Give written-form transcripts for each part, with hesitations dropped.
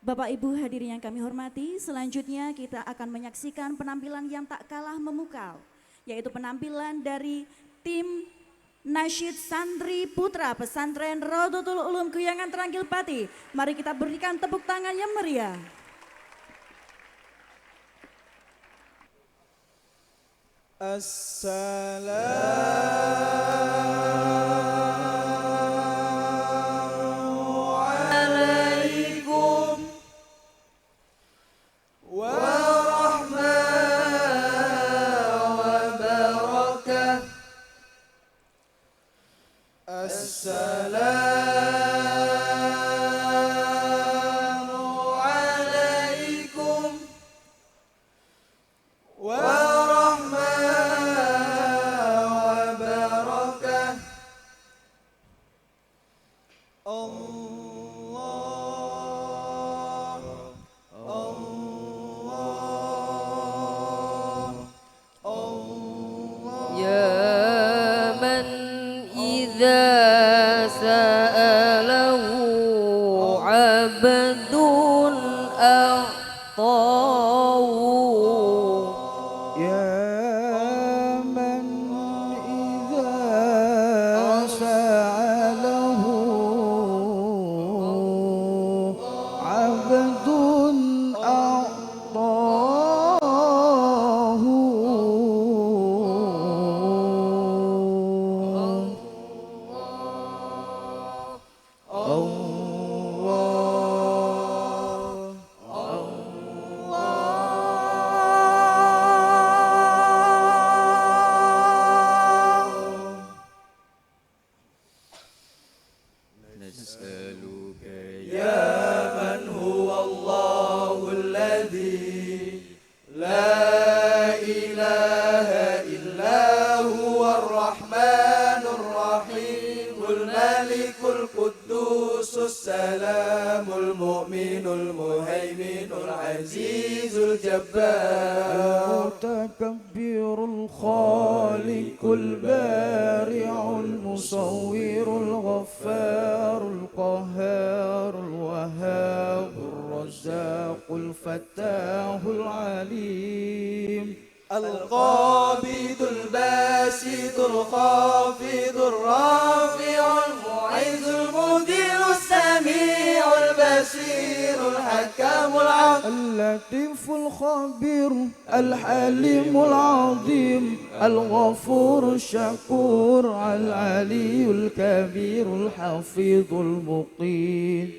Bapak Ibu hadirin yang kami hormati, selanjutnya kita akan menyaksikan penampilan yang tak kalah memukau, yaitu penampilan dari tim Nasyid Santri Putra Pesantren Rodotul Ulum Kuyangan Terangkil Pati. Mari kita berikan tepuk tangan yang meriah. Assalamualaikum warahmatullahi wabarakatuh. Assalamualaikum warahmatullahi wabarakatuh. يا من إذا سأله عبد أعطاه يا من إذا سأله عبد أعطاه نسألك يا من هو الله الذي لا إله إلا هو الرحمن الرحيم الملك القدوس السلام المؤمن المهيمن العزيز الجبار المتكبر الخالق البارع المصور الغفار القهار الوهاب الرزاق الفتاح العليم القابض الباسط الخافض الرافع المعز المدير السميع البصير الحكم العدل اللطيف الخبير الحليم العظيم الغفور الشكور العلي الكبير الحفيظ المقيم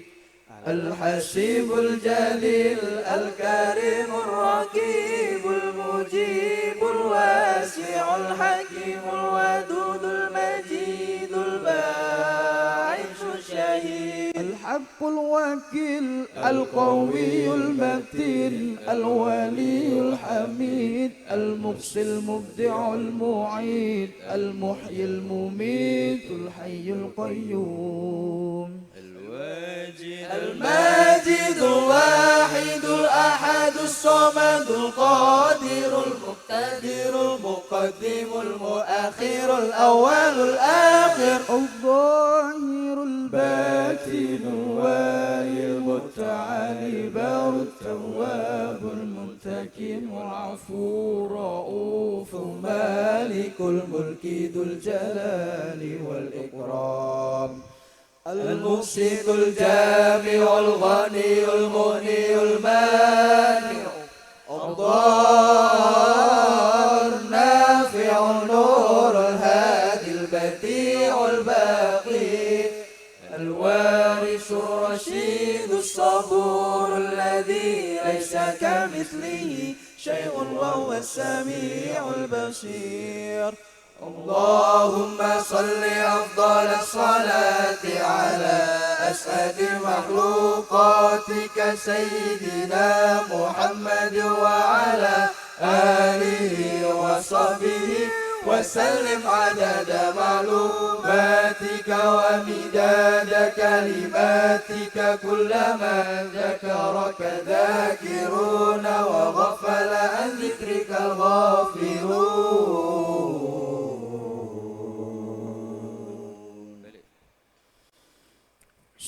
الحسيب الجليل الكريم الرقيب المجيب الواسع الحكيم الودود المجيد الباعث الشهيد الحق الوكيل القوي المتين الولي الحميد المقصي المبدع المعيد المحيي المميت الحي القيوم الماجد الواحد الأحد الصمد القادر المقتدر المقدم المؤخر الأول الآخر الظاهر الباطن الوالي المتعالي بار التواب المنتكم العفو رؤوف مالك الملك ذو الجلال والإكرام المقسط الجامع الغني المغني المانع الضار نافع النور الهادي البديع الباقي الوارث الرشيد الصبور الذي ليس كمثله شيء وهو السميع البصير. اللهم صل أفضل الصلاة على أسعد مخلوقاتك سيدنا محمد وعلى آله وصحبه وسلم عدد معلوماتك ومداد كلماتك كلما ذكرك ذاكرون وغفل عن ذكرك الغافلون.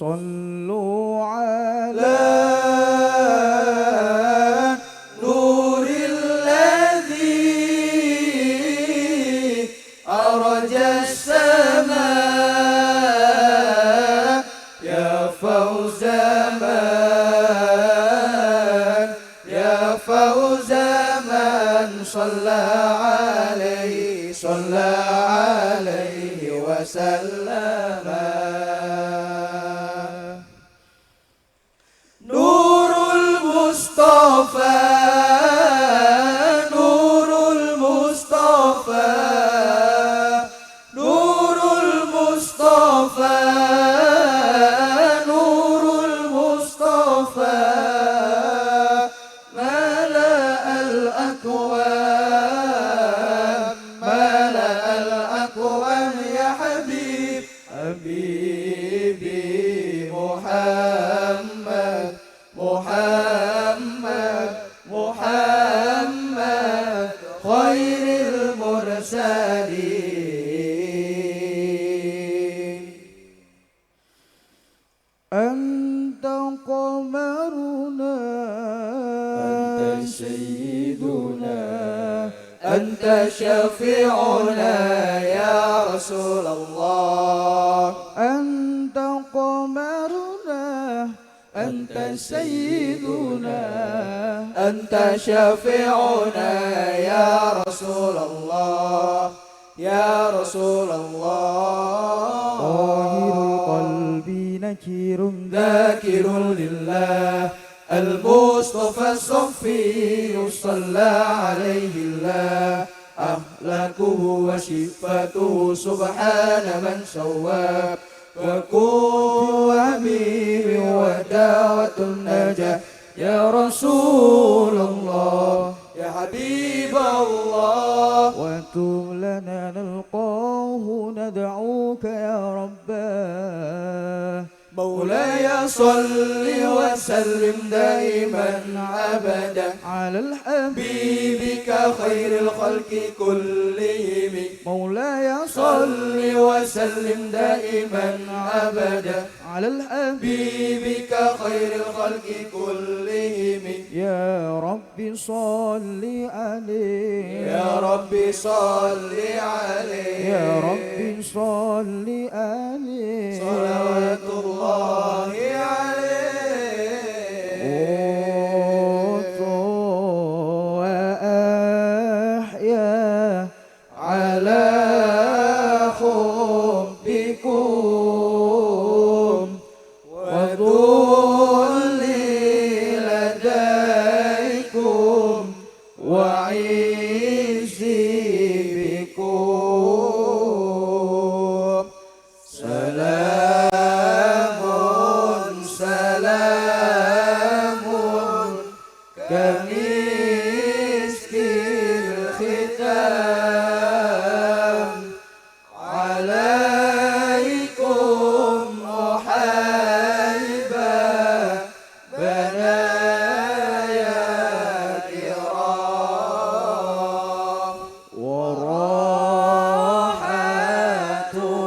صلوا على أنت قمرنا أنت سيدنا أنت شفيعنا يا رسول الله أنت قمرنا أنت سيدنا أنت شفيعنا يا رسول الله يا رسول الله طاهر القلب نكير ذاكر لله المصطفى الصفي صلى عليه الله أخلاقه وصفاته سبحان من سواه وكل حبيب ودعوة النجاة يا رسول الله يا حبيب الله وتب لنا نلقاه ندعوك يا رباه مولاي صل وسلم دائما أبدا على الحبيب بك خير الخلق كلهم مولاي صل وسلم دائما أبدا على الحبيب بك خير الخلق كلهم يا رب صل عليه يا رب صل عليه يا رب صل عليه صلوات الله عليه وأحيا على حبكم وذلي لديكم وعزي بكم سلام سلام كمسك الختام عليكم أحبة بنايا كرام وراحة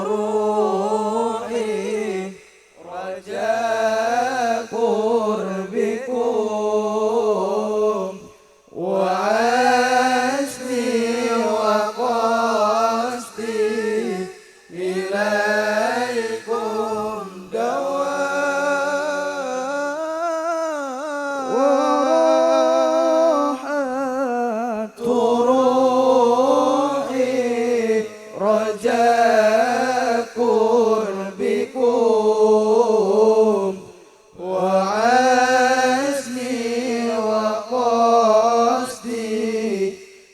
روحي رجاء قربكم وعزمي وقصدي إليكم دوام وراحة روحي رجاء قربكم وعزمي وقصدي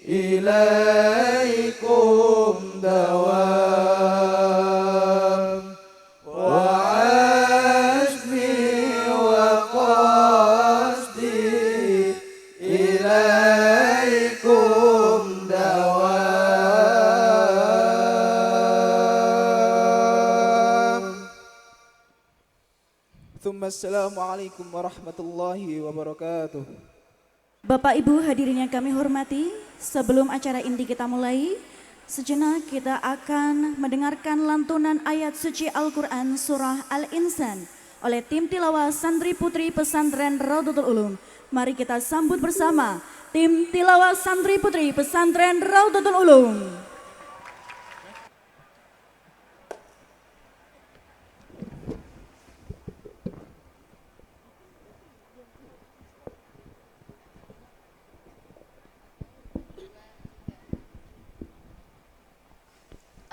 إليكم دوام وعزمي وقصدي إليكم دوام ثم السلام عليكم ورحمة الله وبركاته. Bapak Ibu hadirin yang kami hormati, sebelum acara inti kita mulai, sejenak kita akan mendengarkan lantunan ayat suci Al-Quran Surah Al-Insan oleh tim tilawah Santri Putri Pesantren Raudatul Ulum. Mari kita sambut bersama tim tilawah Santri Putri Pesantren Raudatul Ulum.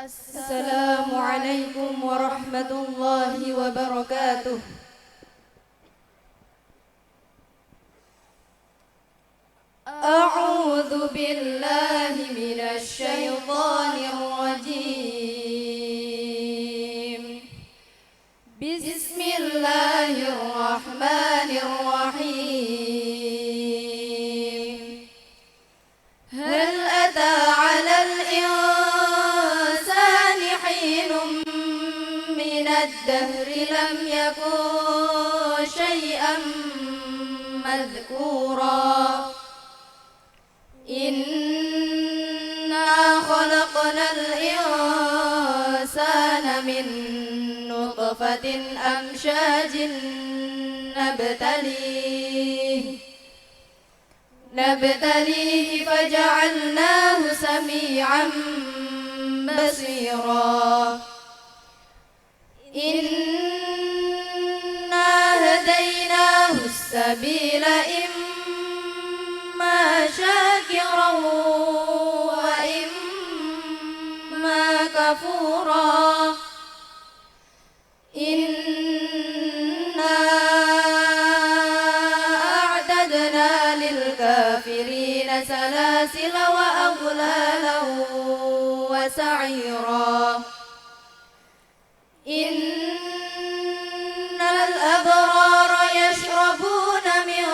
Assalamualaikum warahmatullahi wabarakatuh. A'udzu billahi minasy syaithanir rajim. Bismillahirrahmanirrahim. Hal ata 'alal الدهر لم يكن شيئا مذكورا إنا خلقنا الإنسان من نطفة نطفة أمشاج نبتليه فجعلناه سميعا بصيرا إنا هديناه السبيل إما شاكرا وإما كفورا إنا أعتدنا للكافرين سلاسل وأغلالا وسعيرا إن الأبرار يشربون من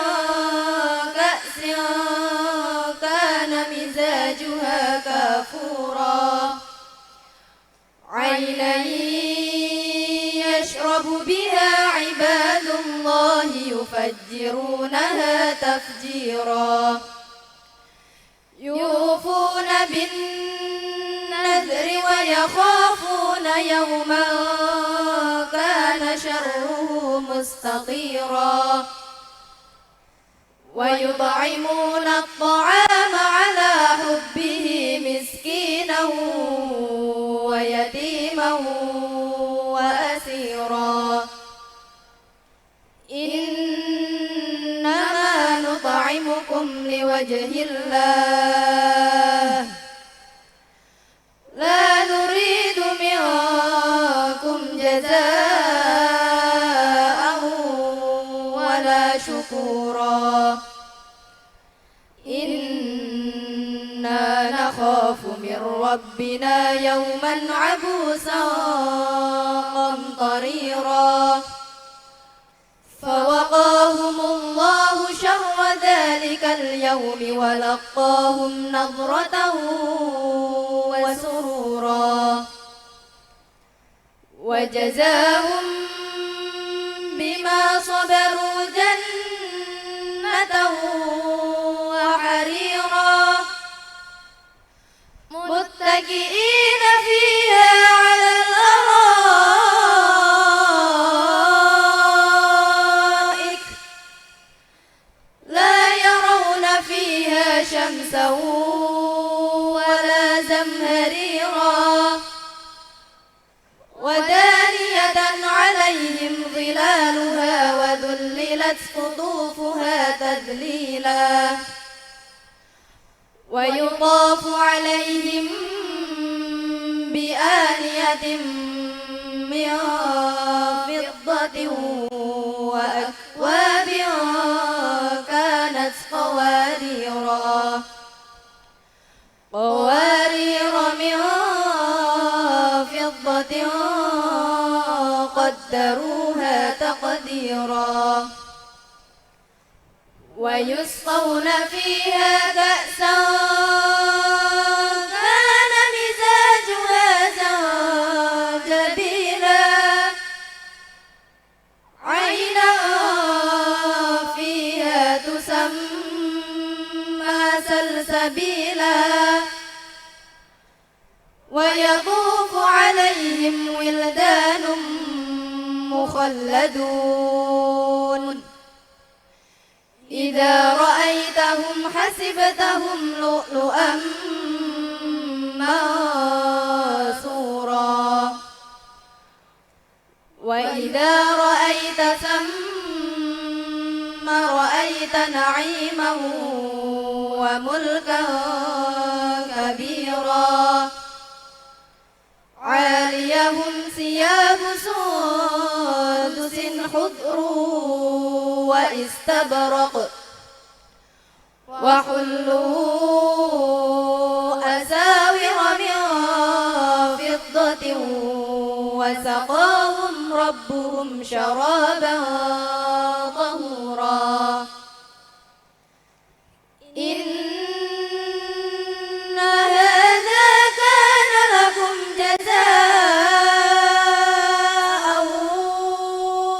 كأس كان مزاجها كافورا عينا يشرب بها عباد الله يفجرونها تفجيرا يوفون بالنذر ويخافون يوما كان شره مستطيرا ويطعمون الطعام على حبه مسكينا ويتيما وأسيرا إنما نطعمكم لوجه الله لا نريد منكم جزاء ولا شكورا إنا نخاف من ربنا يوما عبوسا قمطريرا فوقاهم الله شر ذلك اليوم ولقاهم نضرة وسرورا وجزاهم بما صبروا جنة وحريرا متكئين فيها على الأرائك لا يرون فيها شمسا ولا زمهريرا ودانية عليهم ظلالها وذللت قطوفها تذليلا ويطاف عليهم بآنية من فضة وأكواب كانت قوارير من فضة قدروها تقديرا ويسقون فيها كأسا كان مزاجها زنجبيلا عينا فيها تسمى سلسبيلا ويطوف عليهم ولدان مخلدون إذا رأيتهم حسبتهم لؤلؤا منثورا وإذا رأيت ثم رأيت نعيما وملكا كبيرا عاليهم ثياب سندس خضر واستبرق وحلوا أساور من فضة وسقاهم ربهم شرابا طهورا إن هذا كان لكم جزاء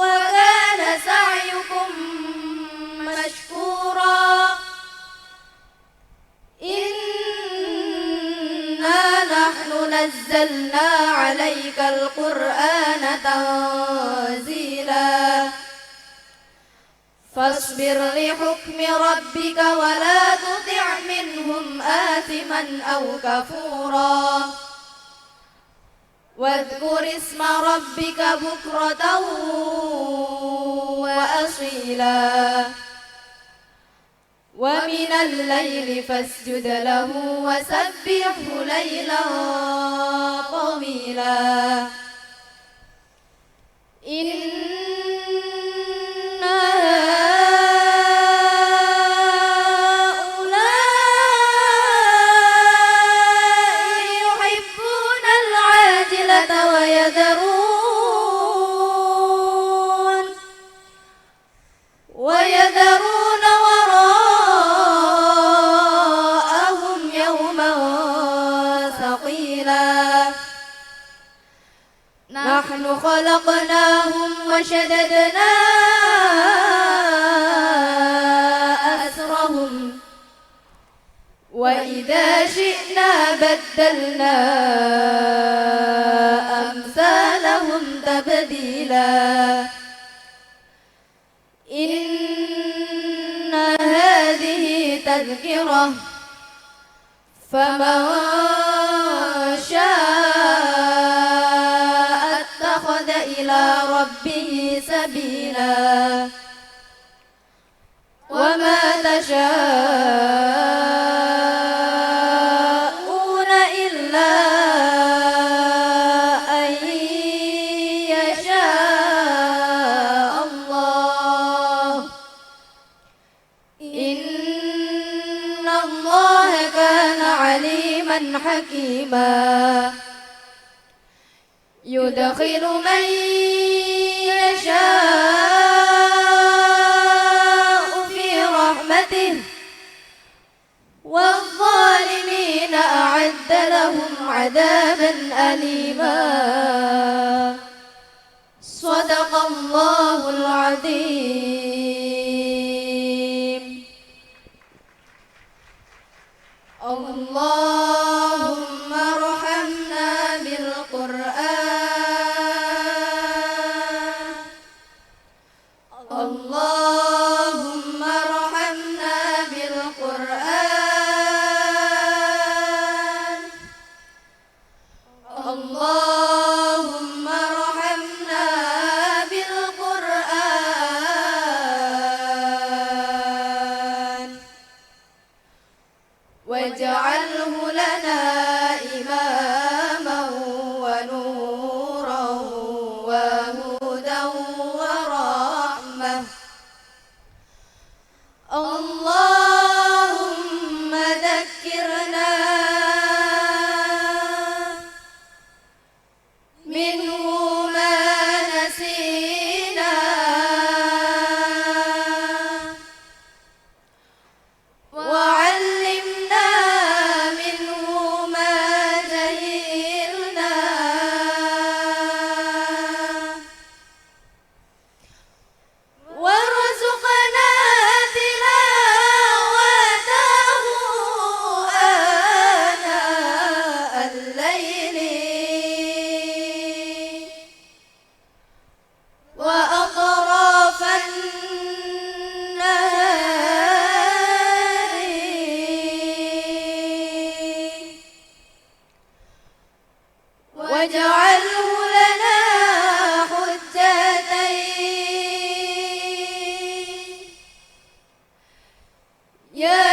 وكان سعيكم مشكورا إنا نحن نزلنا عليك القرآن تنزيلا فاصبر لحكم ربك ولا تطع منهم آثما أو كفورا واذكر اسم ربك بكرة وأصيلا ومن الليل فاسجد له وسبحه ليلا طويلا إن ويذرون وراءهم يوما ثقيلا نحن خلقناهم وشددنا أسرهم وإذا شئنا بدلنا أمثالهم تبديلا إن هذه تذكرة فمن شاء اتخذ إلى ربه سبيلا وما تشاءون إلا أن يشاء الله إن الله كان عليما حكيما يدخل من يشاء في رحمته والظالمين أعد لهم عذابا أليما صدق الله العظيم اللهم ارحمنا بالقرآن اللهم ارحمنا بالقرآن اللهم ارحمنا بالقرآن واجعله لنا إماما ونورا وهدى ورحمة اللهم ذكرنا منه ما نسينا وعلمنا منه ما جهلنا وارزقنا تلاوته آناء الليل وأطراف النهار واجعله لنا حجتين يا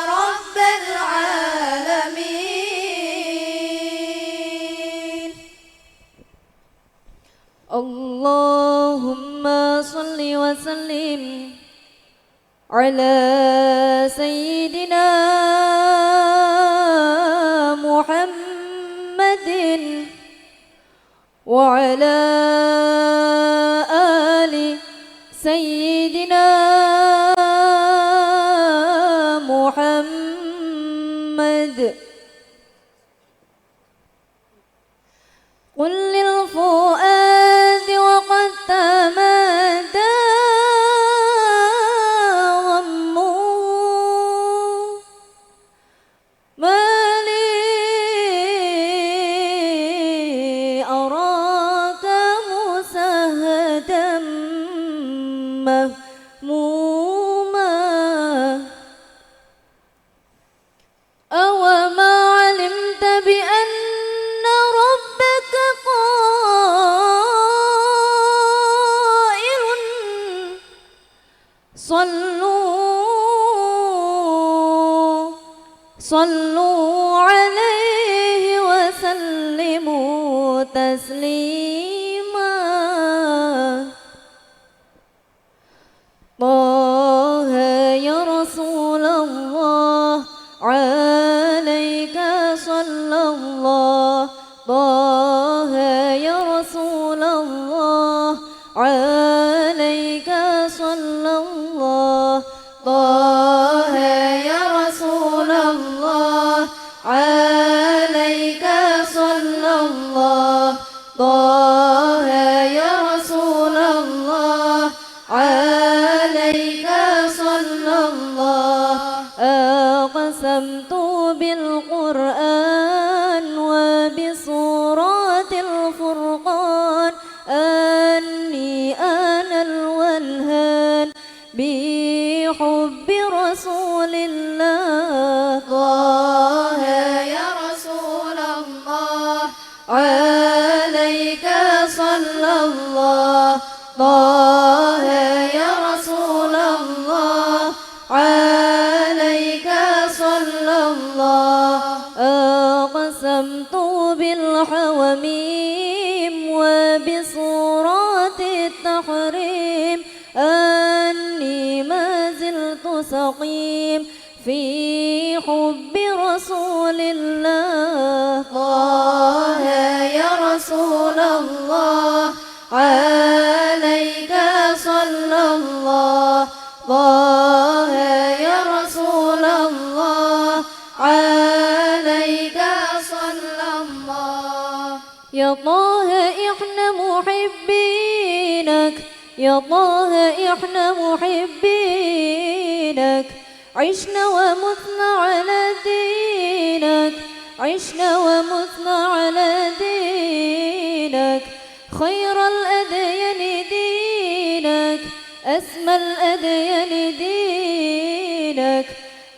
رب العالمين اللهم صل وسلم على سيدنا محمد وعلى آل سيدنا محمد قل للفؤاد وقد تمادى غمه ما لي أراك تسليما طه يا رسول الله عليك صلى الله طه يا رسول الله عليك صلى الله طه يا رسول الله عليك صلى الله طه يا رسول الله عليك صلى الله أقسمت بالقرآن وبسورة الفرقان أني أنا الولهان بحب رسول الله طه يا رسول الله عليك صلى الله طه يا رسول الله عليك صلى الله أقسمت بالحواميم وبصورات التحريم أني ما زلت سقيم في حب رسول الله طه يا رسول الله عليك صلى الله طه يا رسول الله عليك صلى الله يا طه إحنا محبينك يا طه إحنا محبينك عشنا ومتنا على دينك عشنا ومتنا على دينك خير الأديان دينك أسمى الأديان دينك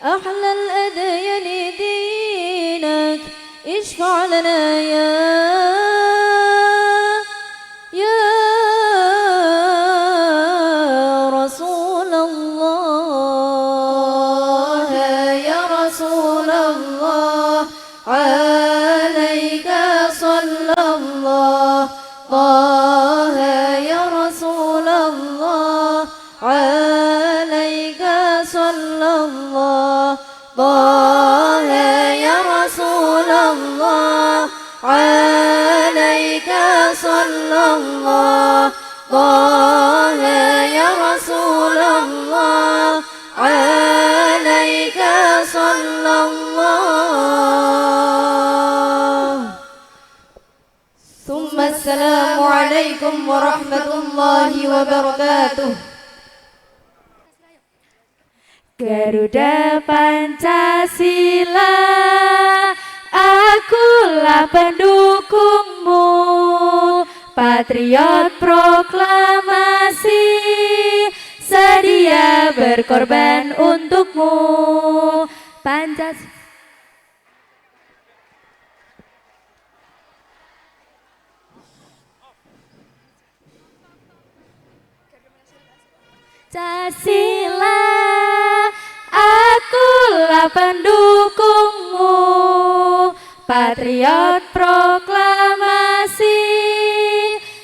أحلى الأديان دينك اشفع لنا يا رسول الله يا رسول الله عليك صلى الله طه يا رسول الله عليك صلى الله طه يا رسول الله عليك صلى الله طه يا رسول الله عليك صلى الله ثم السلام عليكم ورحمة الله وبركاته. Garuda Pancasila, akulah pendukungmu, patriot proklamasi, sedia berkorban untukmu. Pancasila, akulah pendukungmu, patriot proklamasi,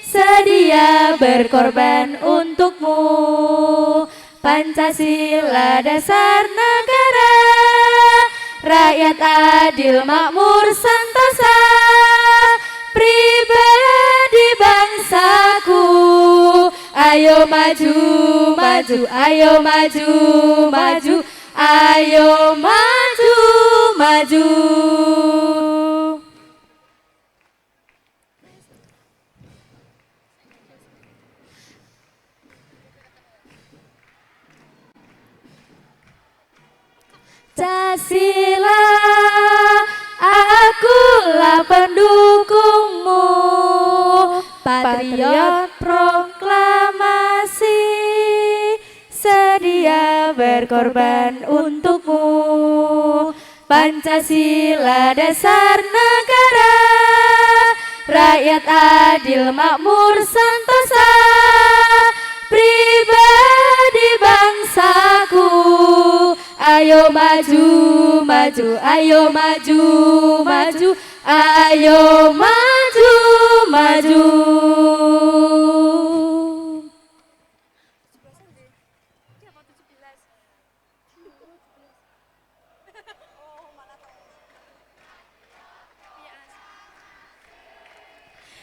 sedia berkorban untukmu. Pancasila dasar negara, rakyat adil makmur sentosa, pribadi bangsaku. Ayo maju, maju, ayo maju, maju, ayo maju, maju. Pancasila, akulah pendukungmu, patriot proklamasi, sedia berkorban untukmu. Pancasila dasar negara, rakyat adil makmur sentosa, pribadi bangsaku. Ayo maju, maju, ayo maju, maju, ayo maju.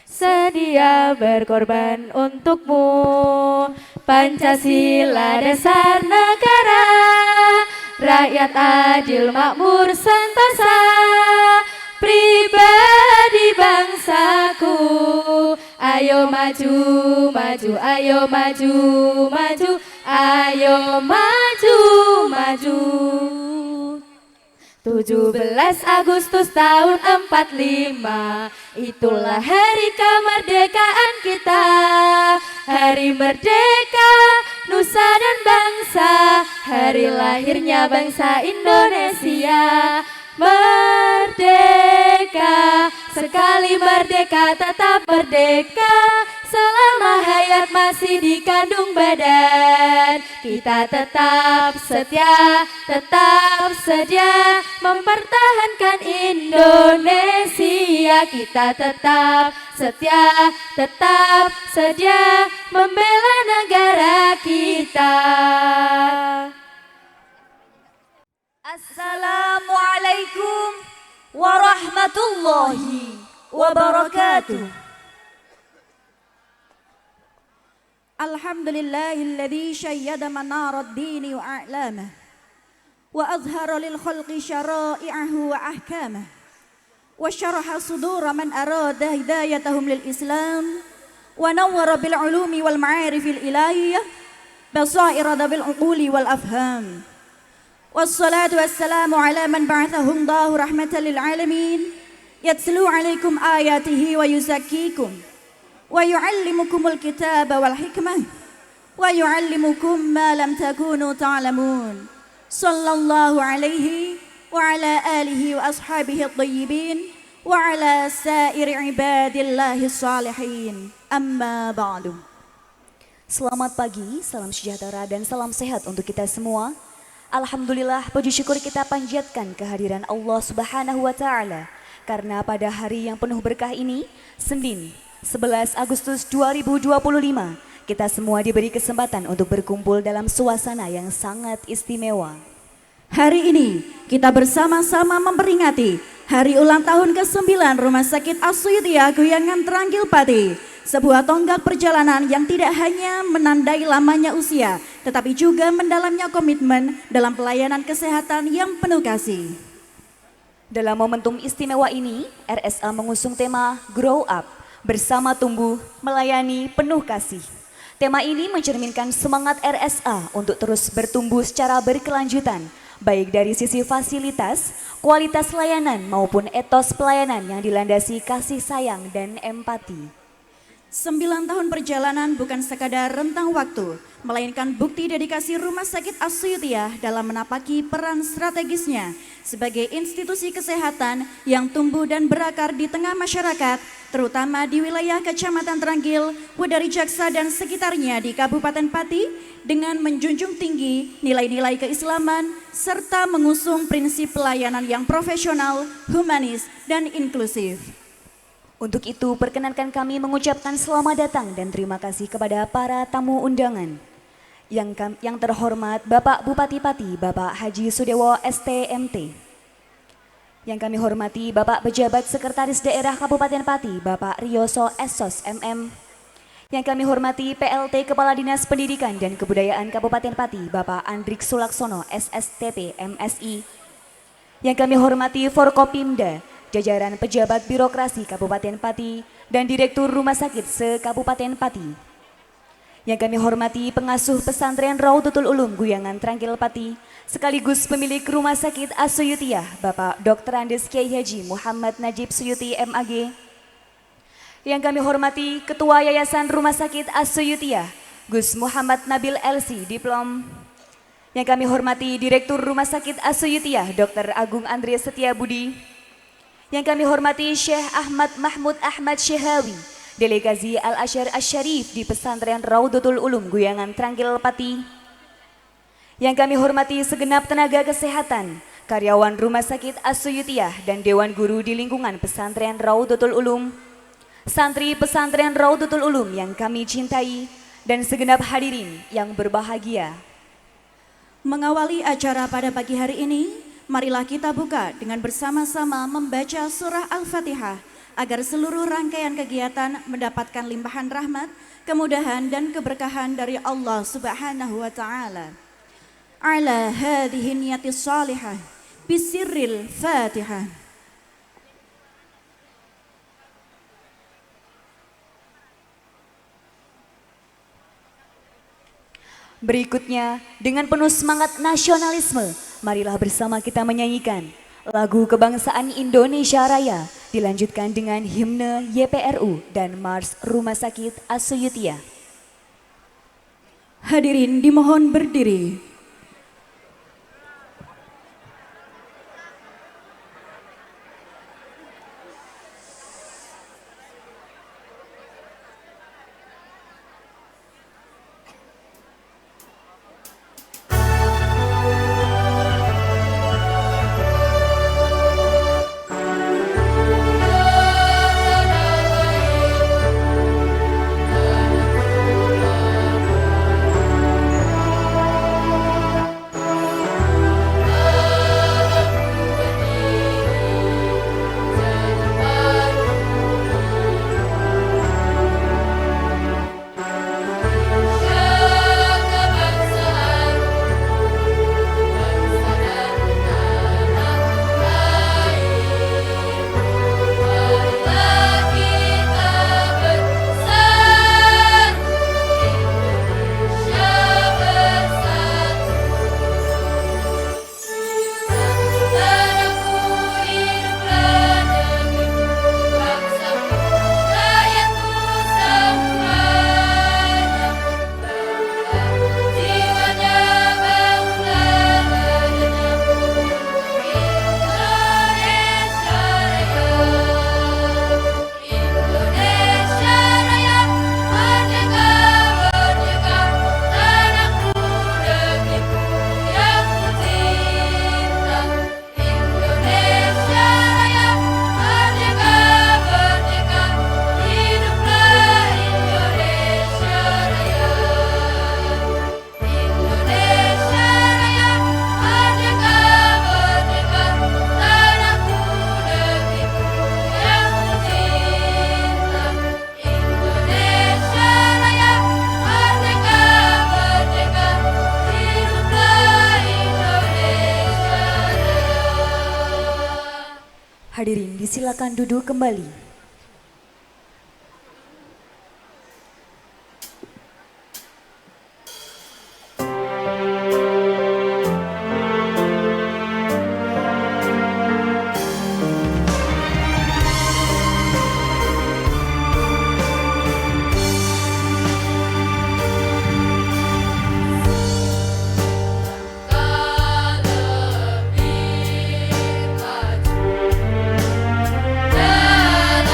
sedia berkorban untukmu. Pancasila dasar negara, rakyat adil makmur sentosa, pribadi bangsaku. Ayo maju, maju, ayo maju, maju, ayo maju, maju. 17 Agustus tahun 45, itulah hari kemerdekaan kita. Hari merdeka, nusa dan bangsa, hari lahirnya bangsa Indonesia. Merdeka, sekali merdeka tetap merdeka, selama hayat masih dikandung badan. Kita tetap setia, tetap sedia mempertahankan Indonesia. Kita tetap setia, tetap sedia membela negara kita. Assalamualaikum warahmatullahi wabarakatuh. Alhamdulillahilladzi syayyada manarad dini wa a'lamah wa azhara lil khalqi syara'i'ahu wa ahkamah wa syaraha sudura man arada hidayatahum lil Islam wa nawwara bil ulumi wal ma'arifil ilahiyah basaira bil uquli wal afham. Wassalatu wassalamu ala man ba'athahu Allahu rahmatan lil alamin yatlu alaikum ayatihi wa yuzakkikum wa yu'allimukumul kitaba wal hikmah wa yu'allimukum ma lam takunu ta'lamun. Sallallahu alaihi wa ala alihi wa ashabihi at-tayyibin wa ala sairi ibadillahi salihin. Amma ba'du. Selamat pagi, salam sejahtera dan salam sehat untuk kita semua. Alhamdulillah, puji syukur kita panjatkan kehadiran Allah Subhanahu wa Ta'ala, karena pada hari yang penuh berkah ini, Senin 11 Agustus 2025, kita semua diberi kesempatan untuk berkumpul dalam suasana yang sangat istimewa. Hari ini kita bersama-sama memperingati hari ulang tahun ke-9 Rumah Sakit As-Suyutiyah Guyangan Tranggil Pati. Sebuah tonggak perjalanan yang tidak hanya menandai lamanya usia, tetapi juga mendalamnya komitmen dalam pelayanan kesehatan yang penuh kasih. Dalam momentum istimewa ini, RSA mengusung tema Grow Up, bersama tumbuh, melayani, penuh kasih. Tema ini mencerminkan semangat RSA untuk terus bertumbuh secara berkelanjutan, baik dari sisi fasilitas, kualitas layanan maupun etos pelayanan yang dilandasi kasih sayang dan empati. 9 tahun perjalanan bukan sekadar rentang waktu, melainkan bukti dedikasi Rumah Sakit As-Suyutiyah dalam menapaki peran strategisnya sebagai institusi kesehatan yang tumbuh dan berakar di tengah masyarakat, terutama di wilayah Kecamatan Tranggil, Wedari Jaksa dan sekitarnya di Kabupaten Pati, dengan menjunjung tinggi nilai-nilai keislaman serta mengusung prinsip pelayanan yang profesional, humanis, dan inklusif. Untuk itu, perkenankan kami mengucapkan selamat datang dan terima kasih kepada para tamu undangan. Yang terhormat Bapak Bupati Pati, Bapak Haji Sudewo STMT. Yang kami hormati Bapak Pejabat Sekretaris Daerah Kabupaten Pati, Bapak Rioso Esos MM. Yang kami hormati PLT Kepala Dinas Pendidikan dan Kebudayaan Kabupaten Pati, Bapak Andrik Sulaksono SSTP MSI. Yang kami hormati Forkopimda, jajaran pejabat birokrasi Kabupaten Pati dan Direktur Rumah Sakit se-Kabupaten Pati. Yang kami hormati pengasuh pesantren Raudatul Ulum Guyangan Tranggil Pati, sekaligus pemilik Rumah Sakit As-Suyutiyah, Bapak Dr. Andes Kiai Haji Muhammad Najib Suyuti MAG. Yang kami hormati Ketua Yayasan Rumah Sakit As-Suyutiyah, Gus Muhammad Nabil LC Diplom. Yang kami hormati Direktur Rumah Sakit As-Suyutiyah, Dr. Agung Andre Setiabudi. Yang kami hormati Syekh Ahmad Mahmud Ahmad Syehawi, Delegasi Al-Asyar Asy-Syarif di Pesantren Raudatul Ulum Guyangan Tranggil Pati. Yang kami hormati segenap tenaga kesehatan, karyawan Rumah Sakit As-Suyutiyah dan Dewan Guru di lingkungan Pesantren Raudatul Ulum, santri Pesantren Raudatul Ulum yang kami cintai, dan segenap hadirin yang berbahagia. Mengawali acara pada pagi hari ini, marilah kita buka dengan bersama-sama membaca surah Al-Fatihah agar seluruh rangkaian kegiatan mendapatkan limpahan rahmat, kemudahan dan keberkahan dari Allah Subhanahu wa taala. Ala hadhihi niyatis salihah bisirril Fatihah. Berikutnya, dengan penuh semangat nasionalisme, marilah bersama kita menyanyikan lagu kebangsaan Indonesia Raya, dilanjutkan dengan himne YPRU dan Mars Rumah Sakit Asuyutia. Hadirin dimohon berdiri. Hadirin disilakan duduk kembali. Dalam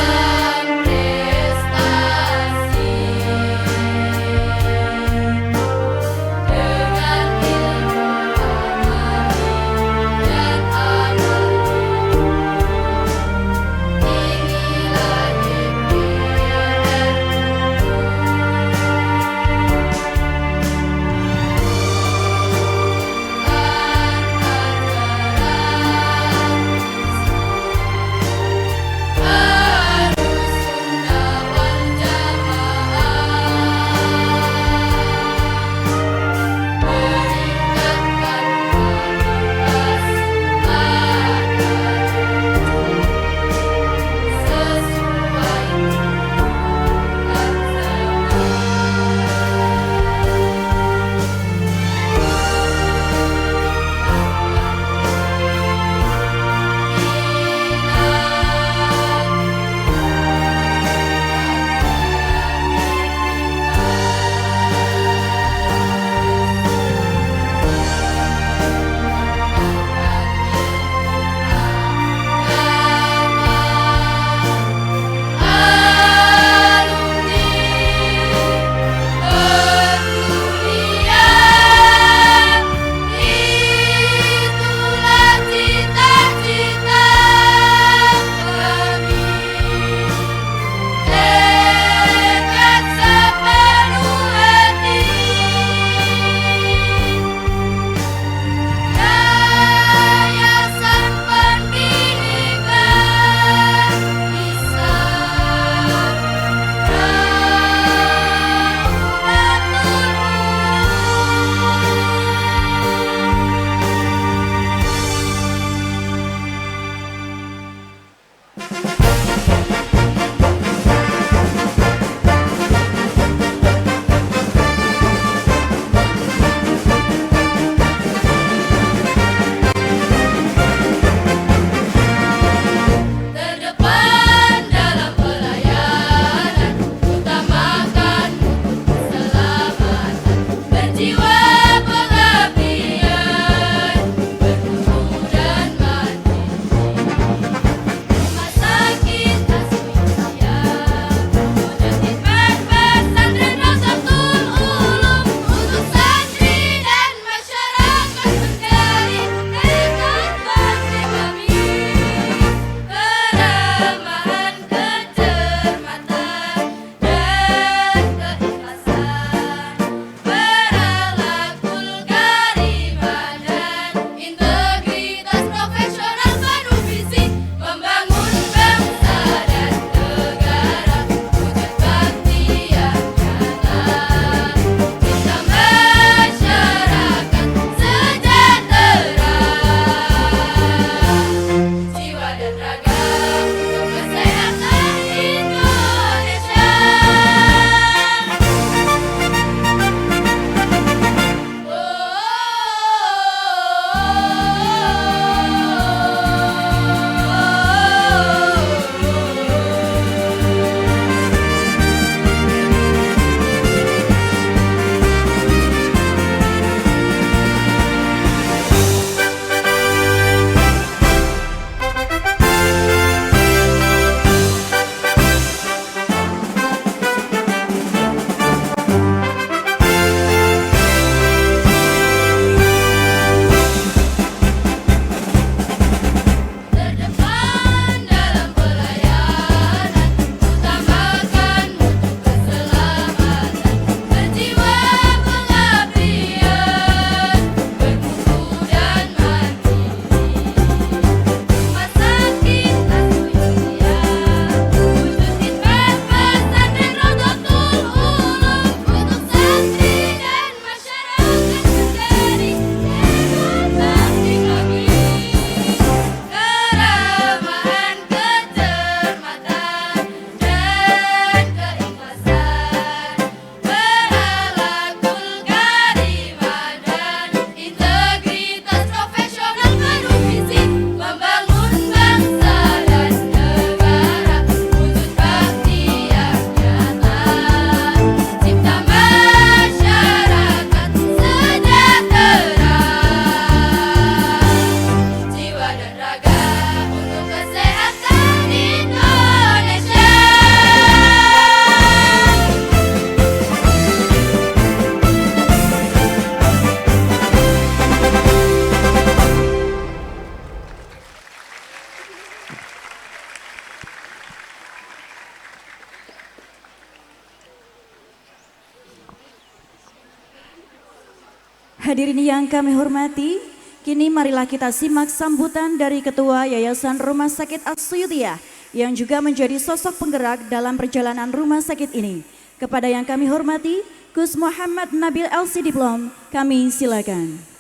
Hadirin yang kami hormati, kini marilah kita simak sambutan dari Ketua Yayasan Rumah Sakit As-Suyutiyah yang juga menjadi sosok penggerak dalam perjalanan rumah sakit ini. Kepada yang kami hormati, Gus Muhammad Nabil LC Diplom, kami silakan.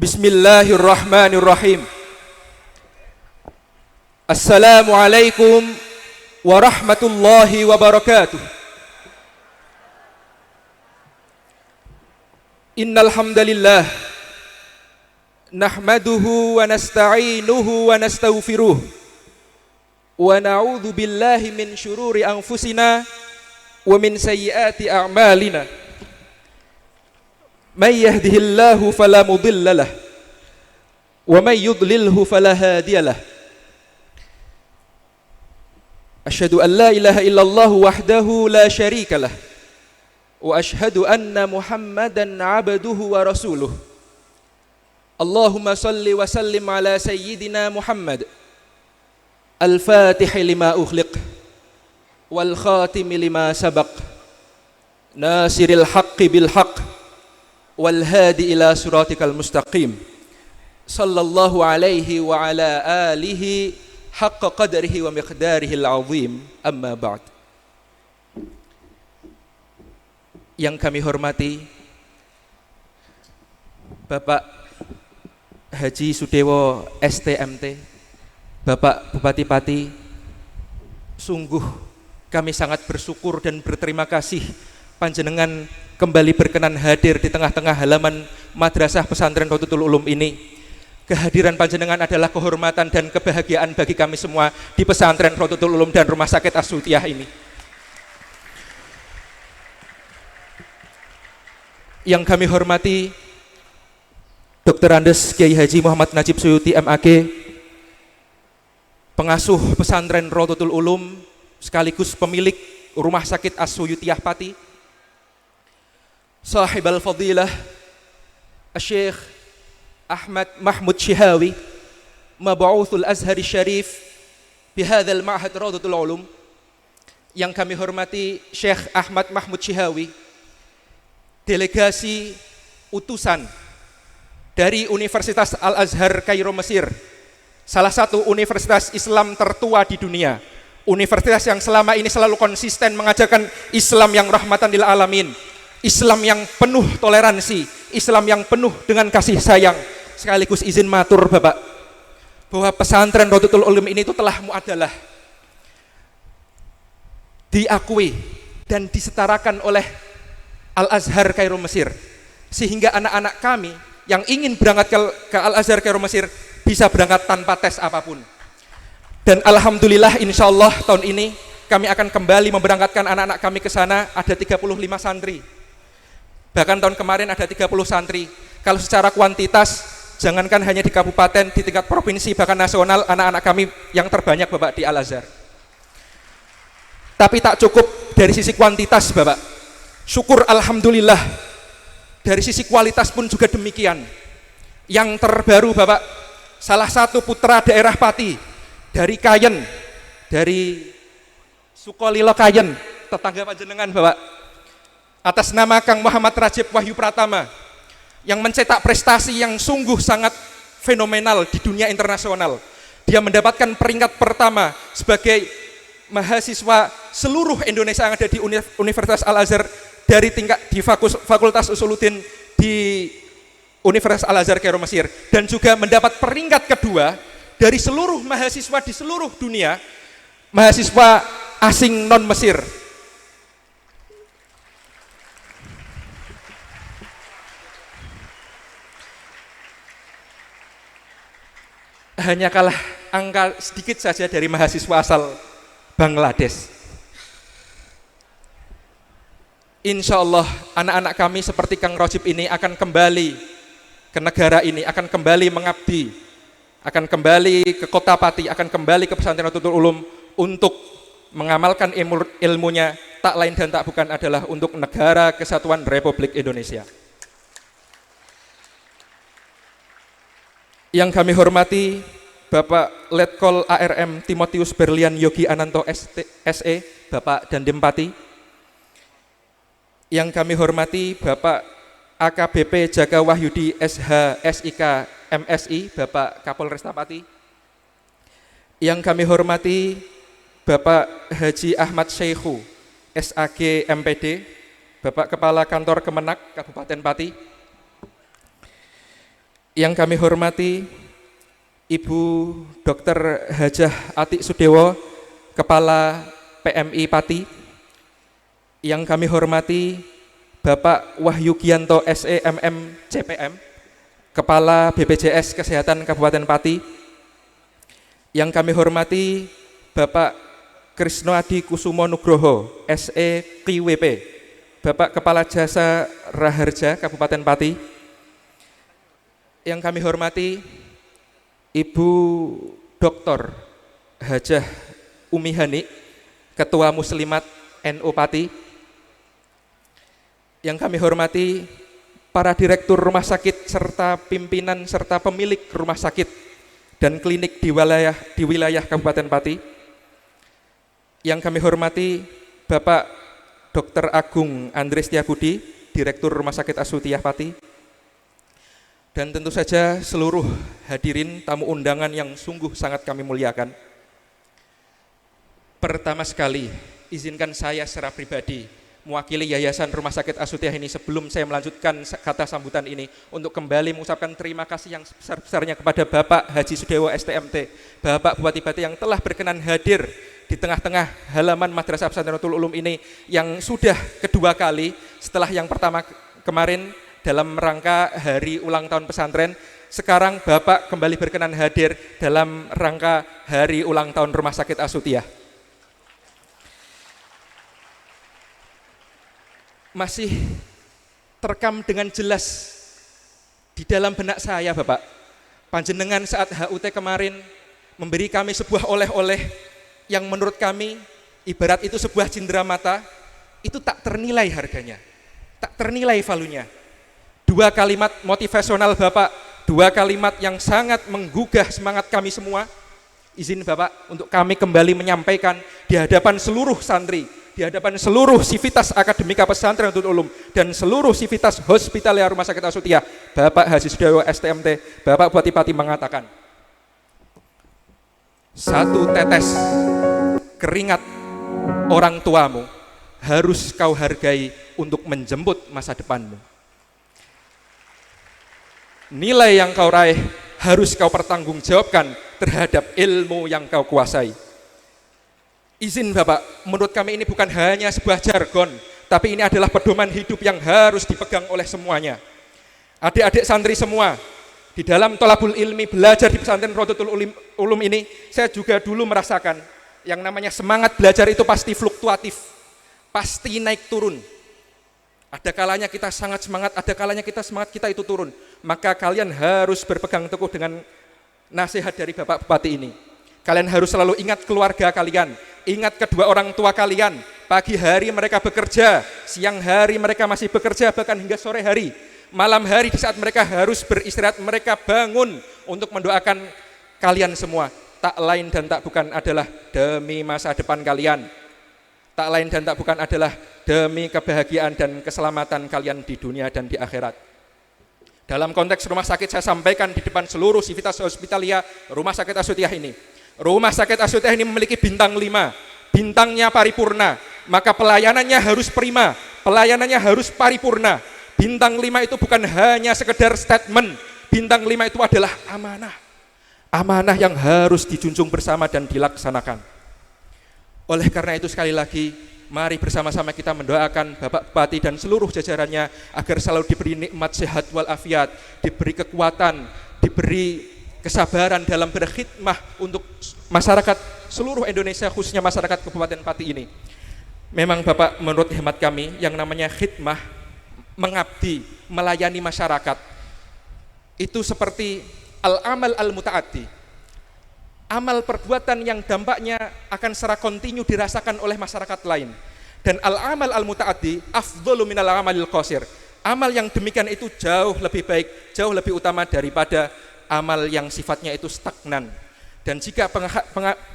Bismillahirrahmanirrahim. Assalamualaikum warahmatullahi wabarakatuh. Innal hamdalillah nahmaduhu wa nasta'inuhu wa nastaghfiruh wa na'udzu billahi min syururi anfusina wa min sayyiati a'malina. May yahdihillahu fala mudilla lah wa may yudlilhu fala hadiya lah. Asyhadu an la ilaha illallah wahdahu la syarika lah wa asyhadu anna Muhammadan abduhu wa rasuluh. Allahumma salli wa sallim ala sayyidina Muhammad al-fatih lima ukhliq wal khatim lima sabaq nasiril haqqi bil haqq wal hadi ila siratikal mustaqim sallallahu alaihi wa ala alihi haqqa qadrihi wa miqdarihi al-azim, amma ba'd. Yang kami hormati Bapak Haji Sudewo STMT, Bapak Bupati Pati, sungguh kami sangat bersyukur dan berterima kasih panjenengan kembali berkenan hadir di tengah-tengah halaman Madrasah Pesantren Rodotul Ulum ini. Kehadiran panjenengan adalah kehormatan dan kebahagiaan bagi kami semua di Pesantren Rodotul Ulum dan Rumah Sakit As-Suyutiyah ini. Yang kami hormati Dr. Andes Kiai Haji Muhammad Najib Suyuti MAG, pengasuh Pesantren Rodotul Ulum sekaligus pemilik Rumah Sakit As-Suyutiyah Pati, Sahib al-Fadilah Syekh Ahmad Mahmud Syihawi, Mab'uthul Azhar Syarif bihadzal ma'had Rodotul Ulum. Yang kami hormati Syekh Ahmad Mahmud Syihawi, delegasi utusan dari Universitas Al-Azhar Kairo Mesir, salah satu universitas Islam tertua di dunia, universitas yang selama ini selalu konsisten mengajarkan Islam yang rahmatan lil alamin, Islam yang penuh toleransi, Islam yang penuh dengan kasih sayang. Sekaligus izin matur Bapak, bahwa Pesantren Rodotul Ulum ini itu telah muadalah, diakui dan disetarakan oleh Al-Azhar Kairo Mesir, sehingga anak-anak kami yang ingin berangkat ke Al-Azhar Kairo Mesir bisa berangkat tanpa tes apapun. Dan alhamdulillah insyaallah tahun ini kami akan kembali memberangkatkan anak-anak kami ke sana. Ada 35 santri. Bahkan tahun kemarin ada 30 santri. Kalau secara kuantitas, jangankan hanya di kabupaten, di tingkat provinsi bahkan nasional, anak-anak kami yang terbanyak Bapak di Al-Azhar. Tapi tak cukup dari sisi kuantitas Bapak. Syukur alhamdulillah, dari sisi kualitas pun juga demikian. Yang terbaru Bapak, salah satu putra daerah Pati dari Kayen, dari Sukolilo Kayen, tetangga panjenengan Bapak, atas nama Kang Muhammad Rajib Wahyu Pratama, yang mencetak prestasi yang sungguh sangat fenomenal di dunia internasional. Dia mendapatkan peringkat pertama sebagai mahasiswa seluruh Indonesia yang ada di Universitas Al-Azhar dari tingkat di Fakultas Usuluddin di Universitas Al-Azhar Kairo Mesir, dan juga mendapat peringkat kedua dari seluruh mahasiswa di seluruh dunia, mahasiswa asing non Mesir. Hanya kalah angka sedikit saja dari mahasiswa asal Bangladesh. Insya Allah anak-anak kami seperti Kang Rajib ini akan kembali ke negara ini, akan kembali mengabdi, akan kembali ke Kota Pati, akan kembali ke Pesantren Nahdlatul Ulum untuk mengamalkan ilmunya, tak lain dan tak bukan adalah untuk Negara Kesatuan Republik Indonesia. Yang kami hormati Bapak Letkol ARM Timotius Berlian Yogi Ananto SE, Bapak Dandim Pati. Yang kami hormati Bapak AKBP Jaka Wahyudi SH SIK MSI, Bapak Kapolresta Pati. Yang kami hormati Bapak Haji Ahmad Syekhu SAG MPD, Bapak Kepala Kantor Kemenak Kabupaten Pati. Yang kami hormati Ibu Dr. Hajah Atik Sudewo, Kepala PMI Pati. Yang kami hormati Bapak Wahyu Gianto SEMM CPM, Kepala BPJS Kesehatan Kabupaten Pati. Yang kami hormati Bapak Krisno Adi Kusumo Nugroho SE KIWP, Bapak Kepala Jasa Raharja Kabupaten Pati. Yang kami hormati Ibu Dr. Hajah Umi Hani, Ketua Muslimat NU Pati. Yang kami hormati para direktur rumah sakit serta pimpinan serta pemilik rumah sakit dan klinik di wilayah Kabupaten Pati. Yang kami hormati Bapak Dr. Agung Andri Setiabudi, Direktur Rumah Sakit Asutiah Pati. Dan tentu saja seluruh hadirin tamu undangan yang sungguh sangat kami muliakan. Pertama sekali, izinkan saya secara pribadi mewakili Yayasan Rumah Sakit Asutiah ini sebelum saya melanjutkan kata sambutan ini untuk kembali mengucapkan terima kasih yang sebesar-besarnya kepada Bapak Haji Sudewo STMT, Bapak Bupati Pati yang telah berkenan hadir di tengah-tengah halaman Madrasah Pesantren Nahdlatul Ulum ini yang sudah kedua kali setelah yang pertama kemarin dalam rangka hari ulang tahun pesantren. Sekarang Bapak kembali berkenan hadir dalam rangka hari ulang tahun Rumah Sakit Asutiah. Masih terekam dengan jelas di dalam benak saya, Bapak. Panjenengan saat HUT kemarin memberi kami sebuah oleh-oleh yang menurut kami ibarat itu sebuah cindera mata, itu tak ternilai harganya, tak ternilai valunya. Dua kalimat motivasional Bapak, dua kalimat yang sangat menggugah semangat kami semua. Izin Bapak untuk kami kembali menyampaikan di hadapan seluruh santri, di hadapan seluruh sivitas akademika pesantren Nahdlatul Ulum dan seluruh sivitas hospitalia Rumah Sakit Asutiah. Bapak Haji Sudewo STMT, Bapak Bupati Pati mengatakan, satu tetes keringat orang tuamu harus kau hargai untuk menjemput masa depanmu. Nilai yang kau raih harus kau pertanggungjawabkan terhadap ilmu yang kau kuasai. Izin Bapak, menurut kami ini bukan hanya sebuah jargon, tapi ini adalah pedoman hidup yang harus dipegang oleh semuanya. Adik-adik santri semua, di dalam tolabul ilmi belajar di pesantren Nahdlatul Ulum ini, saya juga dulu merasakan yang namanya semangat belajar itu pasti fluktuatif, pasti naik turun. Ada kalanya kita sangat semangat, ada kalanya semangat kita itu turun. Maka kalian harus berpegang teguh dengan nasihat dari Bapak Bupati ini. Kalian harus selalu ingat keluarga kalian, ingat kedua orang tua kalian. Pagi hari mereka bekerja, siang hari mereka masih bekerja, bahkan hingga sore hari. Malam hari di saat mereka harus beristirahat, mereka bangun untuk mendoakan kalian semua. Tak lain dan tak bukan adalah demi masa depan kalian. Tak lain dan tak bukan adalah demi kebahagiaan dan keselamatan kalian di dunia dan di akhirat. Dalam konteks rumah sakit saya sampaikan di depan seluruh sivitas hospitalia Rumah Sakit Asutiah ini. Rumah Sakit Asutiah ini memiliki bintang 5, bintangnya paripurna, maka pelayanannya harus prima, pelayanannya harus paripurna. Bintang 5 itu bukan hanya sekedar statement, bintang 5 itu adalah amanah. Amanah yang harus dijunjung bersama dan dilaksanakan. Oleh karena itu sekali lagi, mari bersama-sama kita mendoakan Bapak Bupati dan seluruh jajarannya agar selalu diberi nikmat sehat walafiat, diberi kekuatan, diberi kesabaran dalam berkhidmah untuk masyarakat seluruh Indonesia, khususnya masyarakat Kabupaten Pati ini. Memang Bapak, menurut hemat kami, yang namanya khidmah, mengabdi, melayani masyarakat, itu seperti al-amal al-muta'addi, amal perbuatan yang dampaknya akan secara kontinu dirasakan oleh masyarakat lain. Dan al-amal al-muta'addi afdhalu minal amalil qasir, amal yang demikian itu jauh lebih baik, jauh lebih utama daripada amal yang sifatnya itu stagnan. Dan jika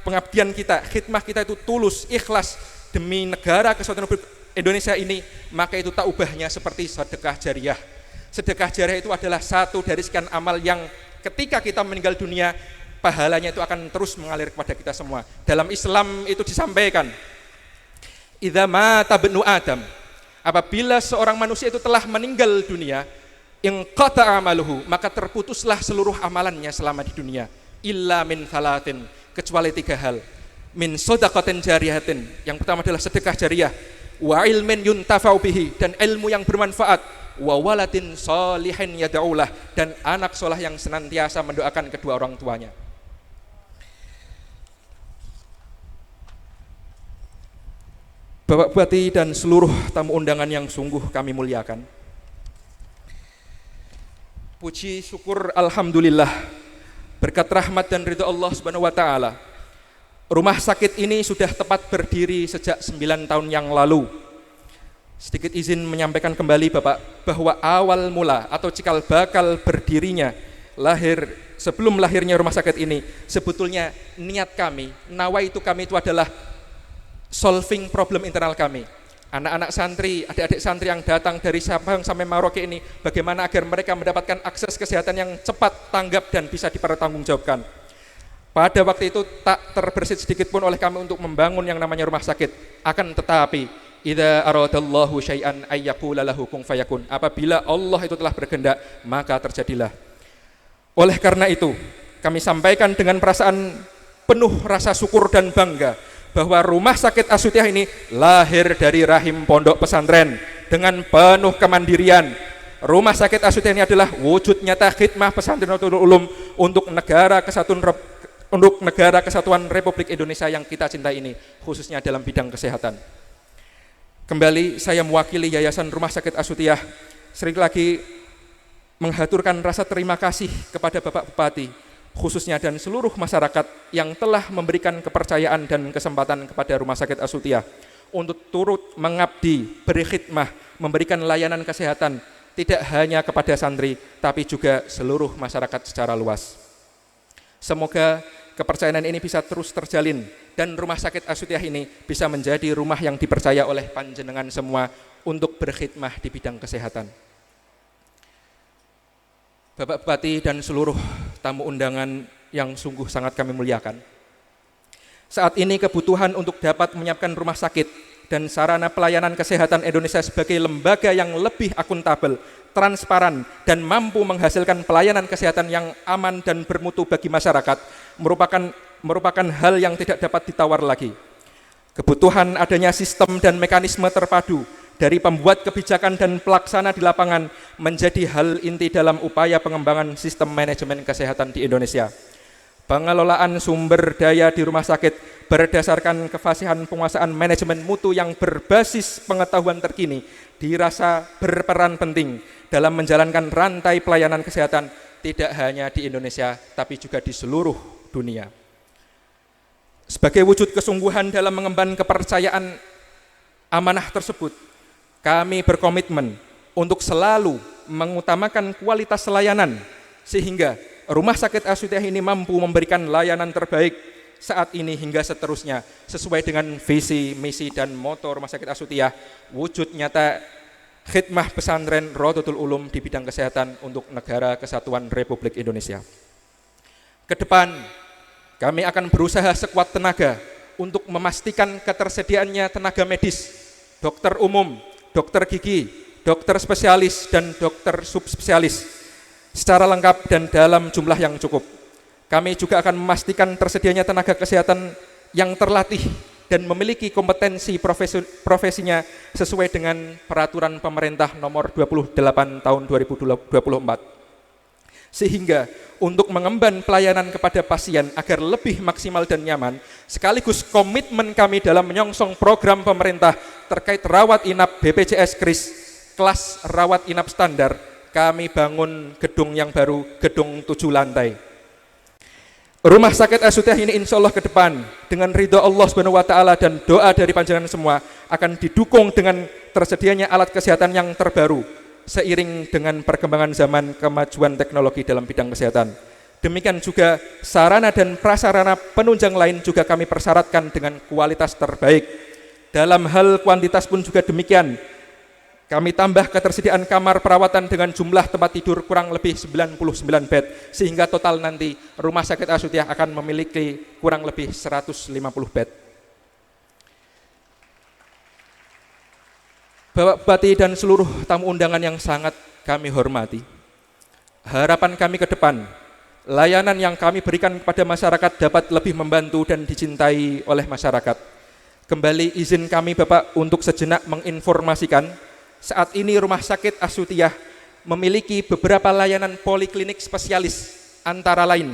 pengabdian kita, khidmah kita itu tulus, ikhlas demi negara kesatuan Republik Indonesia ini, maka itu tak ubahnya seperti sedekah jariyah. Sedekah jariyah itu adalah satu dari sekian amal yang ketika kita meninggal dunia, pahalanya itu akan terus mengalir kepada kita semua. Dalam Islam itu disampaikan, idza mata ibnu Adam, apabila seorang manusia itu telah meninggal dunia, inqata amaluhu, maka terputuslah seluruh amalannya selama di dunia, illa min thalatin, kecuali 3 hal. Min shadaqatin jariyatin, yang pertama adalah sedekah jariyah, wa ilmin yuntafa'u bihi, dan ilmu yang bermanfaat, wa waladin sholihin yad'ulah, dan anak soleh yang senantiasa mendoakan kedua orang tuanya. Bapak Bupati dan seluruh tamu undangan yang sungguh kami muliakan, puji syukur alhamdulillah, berkat rahmat dan ridha Allah Subhanahu wa taala, rumah sakit ini sudah tepat berdiri sejak 9 tahun yang lalu. Sedikit izin menyampaikan kembali Bapak, bahwa awal mula atau cikal bakal berdirinya, sebelum lahirnya rumah sakit ini, sebetulnya niat kami, nawaitu kami itu adalah solving problem internal kami. Anak-anak santri, adik-adik santri yang datang dari Sabang sampai Merauke ini, bagaimana agar mereka mendapatkan akses kesehatan yang cepat, tanggap, dan bisa dipertanggungjawabkan. Pada waktu itu tak terbersit sedikit pun oleh kami untuk membangun yang namanya rumah sakit. Akan tetapi, idza aradallahu syai'an ayyaqula lahu kun fayakun, apabila Allah itu telah berkehendak, maka terjadilah. Oleh karena itu, kami sampaikan dengan perasaan penuh rasa syukur dan bangga bahwa rumah sakit As-Sutiah ini lahir dari rahim pondok pesantren dengan penuh kemandirian. Rumah sakit As-Sutiah ini adalah wujud nyata khidmah pesantren Nurul Ulum untuk negara kesatuan Republik Indonesia yang kita cintai ini, khususnya dalam bidang kesehatan. Kembali saya mewakili Yayasan Rumah Sakit As-Sutiah sekali lagi menghaturkan rasa terima kasih kepada Bapak Bupati khususnya dan seluruh masyarakat yang telah memberikan kepercayaan dan kesempatan kepada Rumah Sakit As-Sutiah untuk turut mengabdi, berkhidmah, memberikan layanan kesehatan tidak hanya kepada santri tapi juga seluruh masyarakat secara luas. Semoga kepercayaan ini bisa terus terjalin dan Rumah Sakit As-Sutiah ini bisa menjadi rumah yang dipercaya oleh panjenengan semua untuk berkhidmah di bidang kesehatan. Bapak Bupati dan seluruh tamu undangan yang sungguh sangat kami muliakan, saat ini kebutuhan untuk dapat menyiapkan rumah sakit dan sarana pelayanan kesehatan Indonesia sebagai lembaga yang lebih akuntabel, transparan, dan mampu menghasilkan pelayanan kesehatan yang aman dan bermutu bagi masyarakat merupakan hal yang tidak dapat ditawar lagi. Kebutuhan adanya sistem dan mekanisme terpadu dari pembuat kebijakan dan pelaksana di lapangan menjadi hal inti dalam upaya pengembangan sistem manajemen kesehatan di Indonesia. Pengelolaan sumber daya di rumah sakit berdasarkan kefasihan penguasaan manajemen mutu yang berbasis pengetahuan terkini dirasa berperan penting dalam menjalankan rantai pelayanan kesehatan tidak hanya di Indonesia tapi juga di seluruh dunia. Sebagai wujud kesungguhan dalam mengemban kepercayaan amanah tersebut, kami berkomitmen untuk selalu mengutamakan kualitas layanan sehingga Rumah Sakit As-Sutiah ini mampu memberikan layanan terbaik saat ini hingga seterusnya sesuai dengan visi, misi, dan moto Rumah Sakit As-Sutiah, wujud nyata khidmah pesantren Rodotul Ulum di bidang kesehatan untuk negara kesatuan Republik Indonesia. Kedepan kami akan berusaha sekuat tenaga untuk memastikan ketersediaannya tenaga medis, dokter umum, dokter gigi, dokter spesialis, dan dokter subspesialis secara lengkap dan dalam jumlah yang cukup. Kami juga akan memastikan tersedianya tenaga kesehatan yang terlatih dan memiliki kompetensi profesinya sesuai dengan peraturan pemerintah nomor 28 tahun 2024. Sehingga untuk mengemban pelayanan kepada pasien agar lebih maksimal dan nyaman, sekaligus komitmen kami dalam menyongsong program pemerintah terkait rawat inap BPJS Kris kelas rawat inap standar kami bangun gedung yang baru, gedung 7 lantai. Rumah sakit As-Sutiah ini insya Allah ke depan dengan ridho Allah Subhanahu wa Ta'ala dan doa dari panjenengan semua akan didukung dengan tersedianya alat kesehatan yang terbaru seiring dengan perkembangan zaman, kemajuan teknologi dalam bidang kesehatan. Demikian juga sarana dan prasarana penunjang lain juga kami persyaratkan dengan kualitas terbaik. Dalam hal kuantitas pun juga demikian. Kami tambah ketersediaan kamar perawatan dengan jumlah tempat tidur kurang lebih 99 bed, sehingga total nanti Rumah Sakit As-Sutiah akan memiliki kurang lebih 150 bed. Bapak Bupati dan seluruh tamu undangan yang sangat kami hormati, harapan kami ke depan, layanan yang kami berikan kepada masyarakat dapat lebih membantu dan dicintai oleh masyarakat. Kembali izin kami Bapak untuk sejenak menginformasikan, saat ini Rumah Sakit As-Sutiah memiliki beberapa layanan poliklinik spesialis, antara lain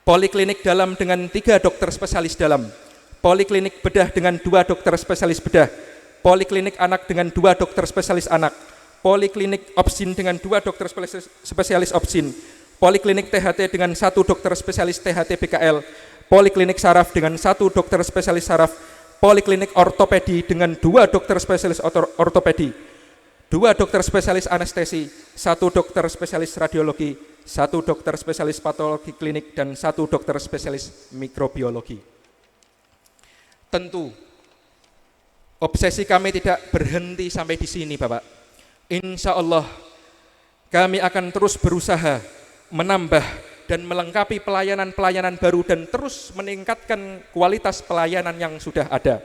poliklinik dalam dengan 3 dokter spesialis dalam, poliklinik bedah dengan 2 dokter spesialis bedah, poliklinik anak dengan 2 dokter spesialis anak, poliklinik obstin dengan 2 dokter spesialis obstin, poliklinik THT dengan 1 dokter spesialis THT BKL, poliklinik saraf dengan 1 dokter spesialis saraf, poliklinik ortopedi dengan 2 dokter spesialis ortopedi, 2 dokter spesialis anestesi, 1 dokter spesialis radiologi, 1 dokter spesialis patologi klinik, dan 1 dokter spesialis mikrobiologi. Tentu, obsesi kami tidak berhenti sampai di sini Bapak. Insya Allah, kami akan terus berusaha menambah dan melengkapi pelayanan-pelayanan baru dan terus meningkatkan kualitas pelayanan yang sudah ada.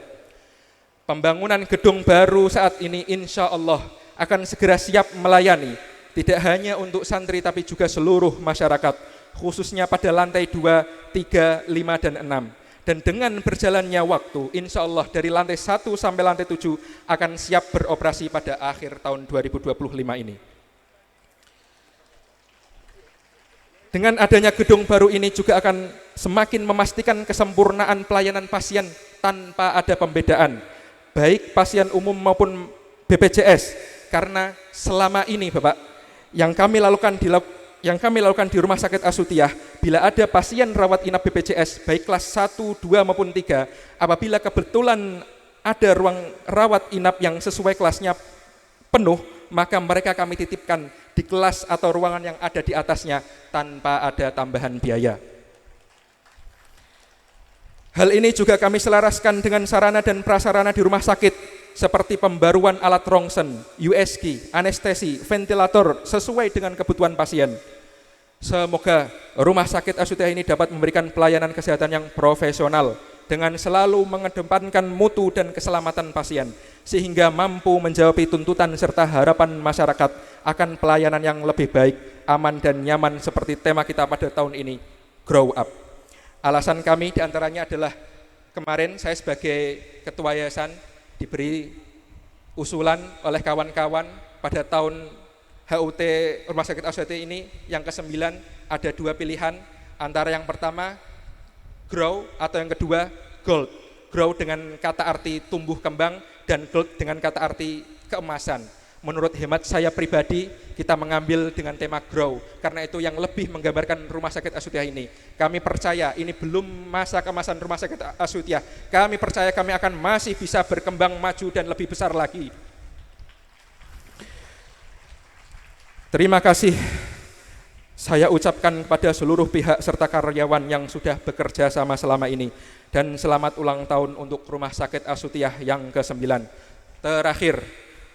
Pembangunan gedung baru saat ini insya Allah akan segera siap melayani, tidak hanya untuk santri tapi juga seluruh masyarakat, khususnya pada lantai 2, 3, 5, dan 6. Dan dengan berjalannya waktu, insya Allah dari lantai 1 sampai lantai 7 akan siap beroperasi pada akhir tahun 2025 ini. Dengan adanya gedung baru ini juga akan semakin memastikan kesempurnaan pelayanan pasien tanpa ada pembedaan, baik pasien umum maupun BPJS, karena selama ini Bapak, yang kami lakukan di Rumah Sakit As-Sutiah, bila ada pasien rawat inap BPJS, baik kelas 1, 2 maupun 3, apabila kebetulan ada ruang rawat inap yang sesuai kelasnya penuh, maka mereka kami titipkan di kelas atau ruangan yang ada di atasnya tanpa ada tambahan biaya. Hal ini juga kami selaraskan dengan sarana dan prasarana di rumah sakit seperti pembaruan alat rongsen, USG, anestesi, ventilator sesuai dengan kebutuhan pasien. Semoga Rumah Sakit As-Sutiah ini dapat memberikan pelayanan kesehatan yang profesional dengan selalu mengedepankan mutu dan keselamatan pasien, sehingga mampu menjawab tuntutan serta harapan masyarakat akan pelayanan yang lebih baik, aman dan nyaman seperti tema kita pada tahun ini, Grow Up. Alasan kami diantaranya adalah kemarin saya sebagai ketua yayasan diberi usulan oleh kawan-kawan pada tahun HUT Rumah Sakit As-Sutiah ini yang ke-9 ada 2 pilihan, antara yang pertama grow atau yang kedua gold. Grow dengan kata arti tumbuh kembang dan gold dengan kata arti keemasan. Menurut hemat saya pribadi, kita mengambil dengan tema grow karena itu yang lebih menggambarkan Rumah Sakit As-Sutiah ini. Kami percaya ini belum masa keemasan Rumah Sakit As-Sutiah. Kami percaya kami akan masih bisa berkembang maju dan lebih besar lagi. Terima kasih saya ucapkan kepada seluruh pihak serta karyawan yang sudah bekerja sama selama ini, dan selamat ulang tahun untuk Rumah Sakit As-Sutiah yang ke-9. Terakhir,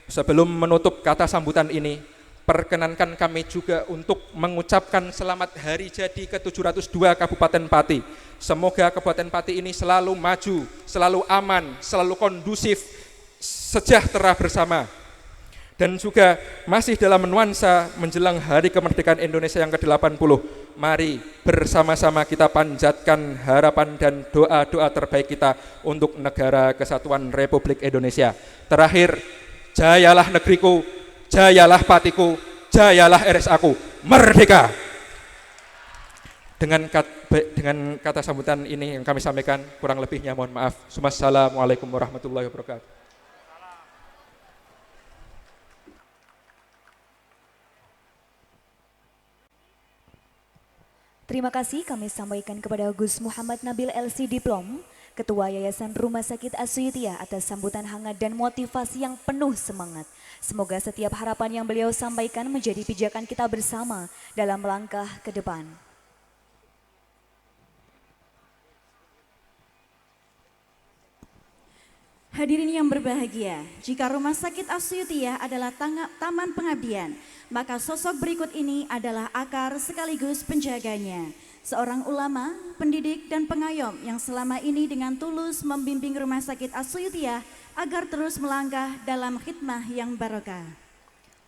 sebelum menutup kata sambutan ini, perkenankan kami juga untuk mengucapkan selamat hari jadi ke-702 Kabupaten Pati. Semoga Kabupaten Pati ini selalu maju, selalu aman, selalu kondusif, sejahtera bersama. Dan juga masih dalam nuansa menjelang Hari Kemerdekaan Indonesia yang ke-80, mari bersama-sama kita panjatkan harapan dan doa-doa terbaik kita untuk Negara Kesatuan Republik Indonesia. Terakhir, jayalah negeriku, jayalah Patiku, jayalah RSA-ku, merdeka! Dengan kata sambutan ini yang kami sampaikan, kurang lebihnya mohon maaf. Assalamualaikum warahmatullahi wabarakatuh. Terima kasih kami sampaikan kepada Gus Muhammad Nabil LC Diplom, Ketua Yayasan Rumah Sakit As-Suyutiyah atas sambutan hangat dan motivasi yang penuh semangat. Semoga setiap harapan yang beliau sampaikan menjadi pijakan kita bersama dalam langkah ke depan. Hadirin yang berbahagia, jika Rumah Sakit As-Suyutiyah adalah taman pengabdian, maka sosok berikut ini adalah akar sekaligus penjaganya. Seorang ulama, pendidik, dan pengayom yang selama ini dengan tulus membimbing Rumah Sakit As-Suyutiyah agar terus melangkah dalam khidmah yang barokah.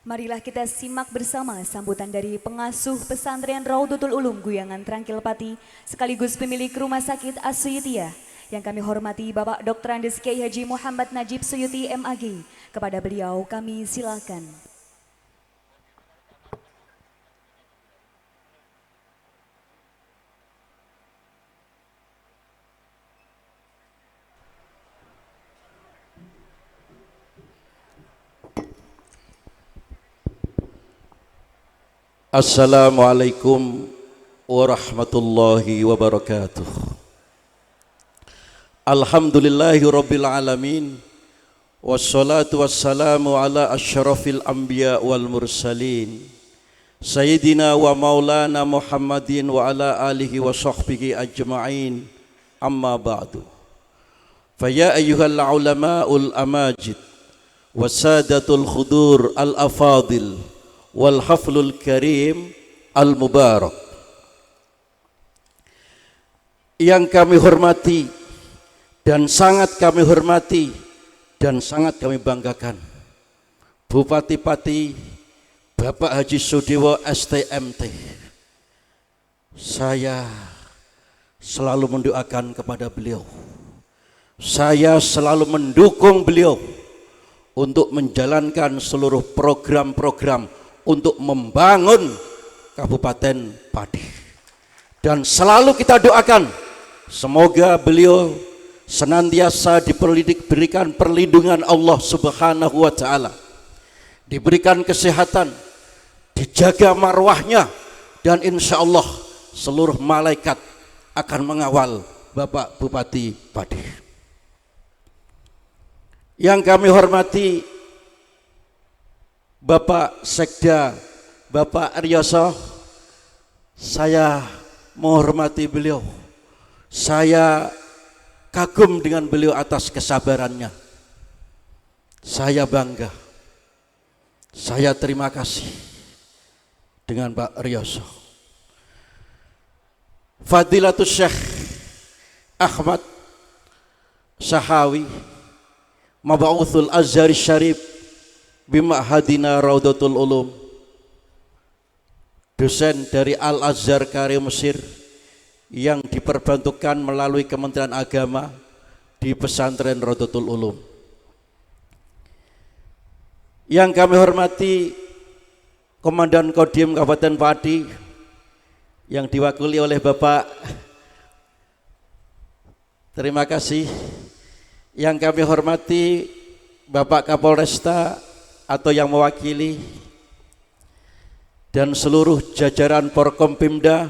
Marilah kita simak bersama sambutan dari pengasuh pesantren Raudatul Ulum Guyangan Trangkil Pati sekaligus pemilik Rumah Sakit As-Suyutiyah. Yang kami hormati Bapak Dr. Andes Kiai Haji Muhammad Najib Suyuti MAG. Kepada beliau kami silakan. Assalamualaikum warahmatullahi wabarakatuh. Alhamdulillahi rabbil alamin. Wassalatu wassalamu ala asyrafil anbiya wal mursalin Sayyidina wa maulana Muhammadin wa ala alihi wa sahbihi ajma'in. Amma ba'du. Faya ayyuhal ulama'ul amajid wasadatul khudur al-afadil wal haflul karim al-mubarak. Yang kami hormati dan sangat kami hormati dan sangat kami banggakan Bupati-Pati Bapak Haji Sudewo STMT. Saya selalu mendoakan kepada beliau, saya selalu mendukung beliau untuk menjalankan seluruh program-program untuk membangun Kabupaten Pati. Dan selalu kita doakan semoga beliau senantiasa diberikan perlindungan Allah Subhanahu wa Ta'ala, diberikan kesehatan, dijaga marwahnya, dan insya Allah seluruh malaikat akan mengawal Bapak Bupati Pati. Yang kami hormati Bapak Sekda, Bapak Aryoso, saya menghormati beliau, saya kagum dengan beliau atas kesabarannya. Saya bangga, saya terima kasih dengan Pak Aryoso. Fadilatul Syekh Ahmad Sahawi, Mab'uthul Azhar Syarif Bima'hadina Raudatul Ulum, dosen dari Al-Azhar Karim Mesir yang diperbantukan melalui Kementerian Agama di pesantren Raudatul Ulum. Yang kami hormati Komandan Kodim Kabupaten Pati yang diwakili oleh Bapak, terima kasih. Yang kami hormati Bapak Kapolresta atau yang mewakili dan seluruh jajaran Porkompimda.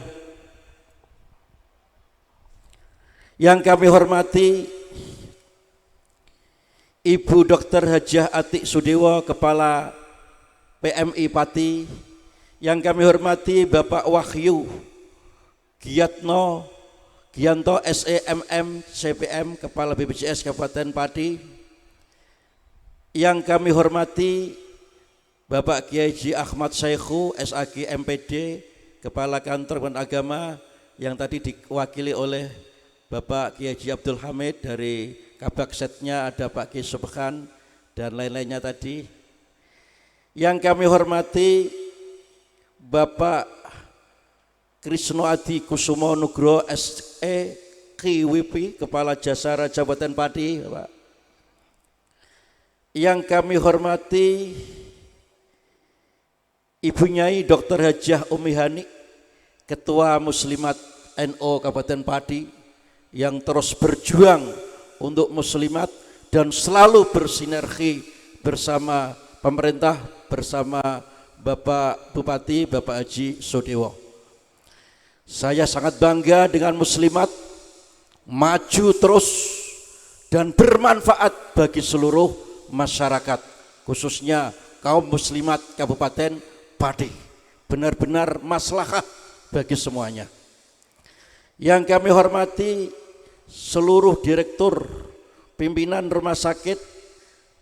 Yang kami hormati Ibu Dr. Hajah Atik Sudewo, Kepala PMI Pati. Yang kami hormati Bapak Wahyu Gianto SEMM CPM, Kepala BPJS Kabupaten Pati. Yang kami hormati Bapak Kiai Haji Ahmad Syekhu SAG MPD, Kepala Kantor Kementerian Agama, yang tadi diwakili oleh Bapak Kiai Haji Abdul Hamid, dari Kabaksetnya ada Pak Kiai Subhan dan lain-lainnya tadi. Yang kami hormati Bapak Krisno Adi Kusumo Nugro SE KWP, Kepala Jasara Jabatan Pati, Bapak. Yang kami hormati Ibu Nyai Dr. Hajah Umi Hani, Ketua Muslimat NU Kabupaten Pati, yang terus berjuang untuk muslimat dan selalu bersinergi bersama pemerintah, bersama Bapak Bupati, Bapak Haji Sudewo. Saya sangat bangga dengan muslimat maju terus dan bermanfaat bagi seluruh masyarakat, khususnya kaum muslimat Kabupaten Pati. Benar-benar maslahah bagi semuanya. Yang kami hormati seluruh direktur, pimpinan rumah sakit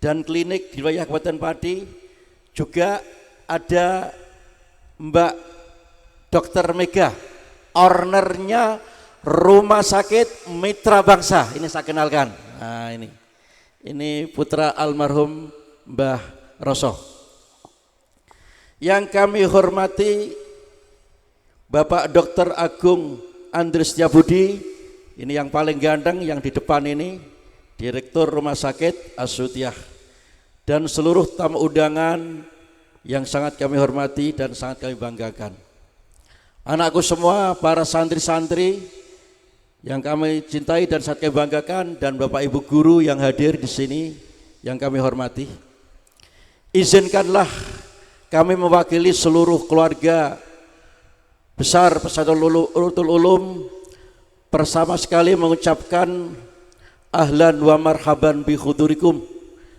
dan klinik di wilayah Kabupaten Pati, juga ada Mbak Dr. Mega, ownernya Rumah Sakit Mitra Bangsa. Ini saya kenalkan. Nah, ini putra almarhum Mbah Roso. Yang kami hormati Bapak Dr. Agung Andri Setiabudi, ini yang paling ganteng yang di depan ini, Direktur Rumah Sakit As-Sutiah, dan seluruh tamu undangan yang sangat kami hormati dan sangat kami banggakan. Anakku semua, para santri-santri yang kami cintai dan sangat kami banggakan, dan Bapak Ibu guru yang hadir di sini yang kami hormati. Izinkanlah kami mewakili seluruh keluarga besar Pesantren Nurul Ulum bersama sekali mengucapkan ahlan wa marhaban bi hudurikum.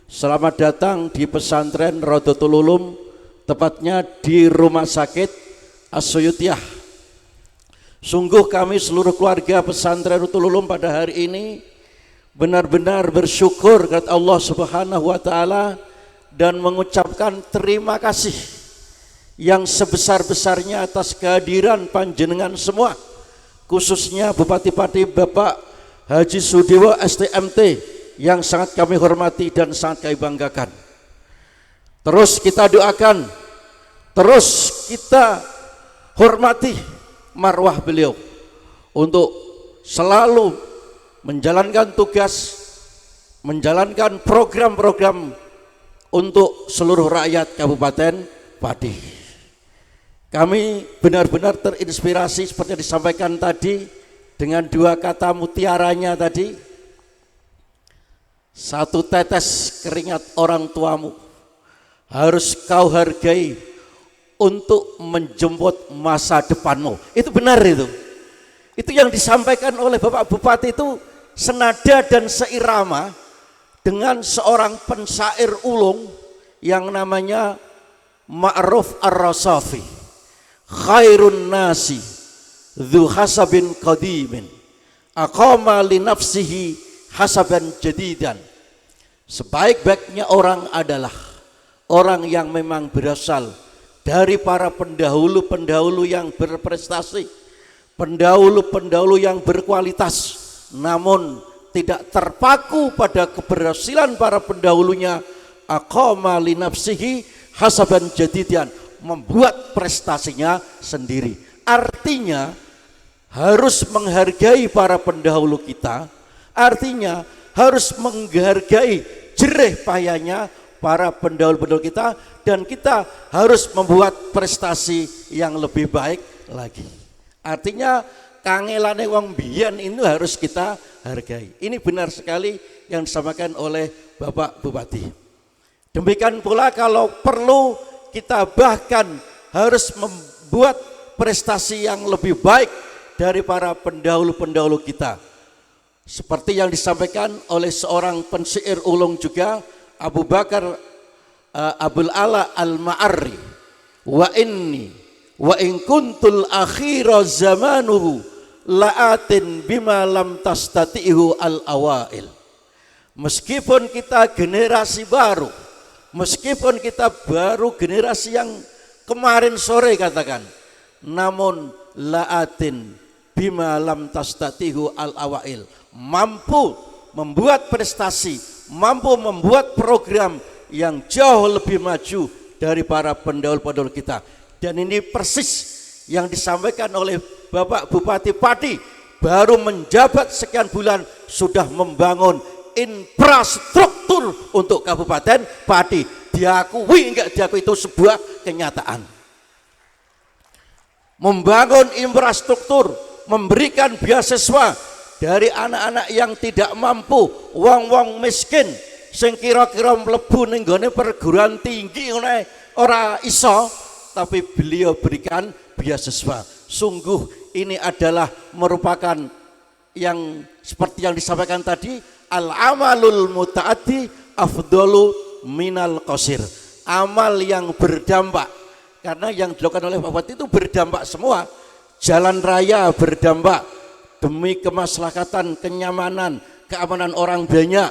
Selamat datang di Pesantren Rodotul Ulum, tepatnya di Rumah Sakit As-Sutiah. Sungguh kami seluruh keluarga Pesantren Rodotul Ulum pada hari ini benar-benar bersyukur kepada Allah Subhanahu wa taala dan mengucapkan terima kasih yang sebesar-besarnya atas kehadiran panjenengan semua, khususnya Bupati Pati Bapak Haji Sudewo STMT yang sangat kami hormati dan sangat kami banggakan. Terus kita doakan, terus kita hormati marwah beliau untuk selalu menjalankan tugas, menjalankan program-program untuk seluruh rakyat Kabupaten Pati. Kami benar-benar terinspirasi seperti yang disampaikan tadi dengan dua kata mutiaranya tadi, satu tetes keringat orang tuamu harus kau hargai untuk menjemput masa depanmu. Itu benar itu. Itu yang disampaikan oleh Bapak Bupati itu senada dan seirama dengan seorang pensair ulung yang namanya Ma'ruf Ar-Rasafi. Khairun nasi dzu hasabin qadimin aqama li nafsihi hasaban jadidan. Sebaik-baiknya orang adalah orang yang memang berasal dari para pendahulu-pendahulu yang berprestasi, pendahulu-pendahulu yang berkualitas, namun tidak terpaku pada keberhasilan para pendahulunya. Aqama li nafsihi hasaban jadidan, membuat prestasinya sendiri. Artinya harus menghargai para pendahulu kita, artinya harus menghargai jerih payahnya para pendahulu-pendahulu kita, dan kita harus membuat prestasi yang lebih baik lagi. Artinya kangelane wong biyen itu harus kita hargai. Ini benar sekali yang disampaikan oleh Bapak Bupati. Demikian pula kalau perlu kita bahkan harus membuat prestasi yang lebih baik dari para pendahulu-pendahulu kita. Seperti yang disampaikan oleh seorang penyair ulung juga, Abu Bakar Abul Ala Al-Ma'arri, wa in kuntul akhira zamanuhu la'atin bima lam tastati'hu al-awail. Meskipun kita generasi baru, meskipun kita baru generasi yang kemarin sore katakan, namun la'atin bima lam tastati'hu al-awail, mampu membuat prestasi, mampu membuat program yang jauh lebih maju dari para pendahulu-pendahulu kita. Dan ini persis yang disampaikan oleh Bapak Bupati Pati, baru menjabat sekian bulan sudah membangun infrastruktur untuk Kabupaten Pati. Diakui enggak diakui, itu sebuah kenyataan. Membangun infrastruktur, memberikan beasiswa dari anak-anak yang tidak mampu, wong-wong miskin sing kira-kira mlebu ning gone perguruan tinggi ora iso, tapi beliau berikan beasiswa. Sungguh ini adalah merupakan yang seperti yang disampaikan tadi, al-amalul muta'addi afdalu minal qasir. Amal yang berdampak, karena yang dilakukan oleh Pak Bupati itu berdampak semua. Jalan raya berdampak demi kemaslahatan, kenyamanan, keamanan orang banyak.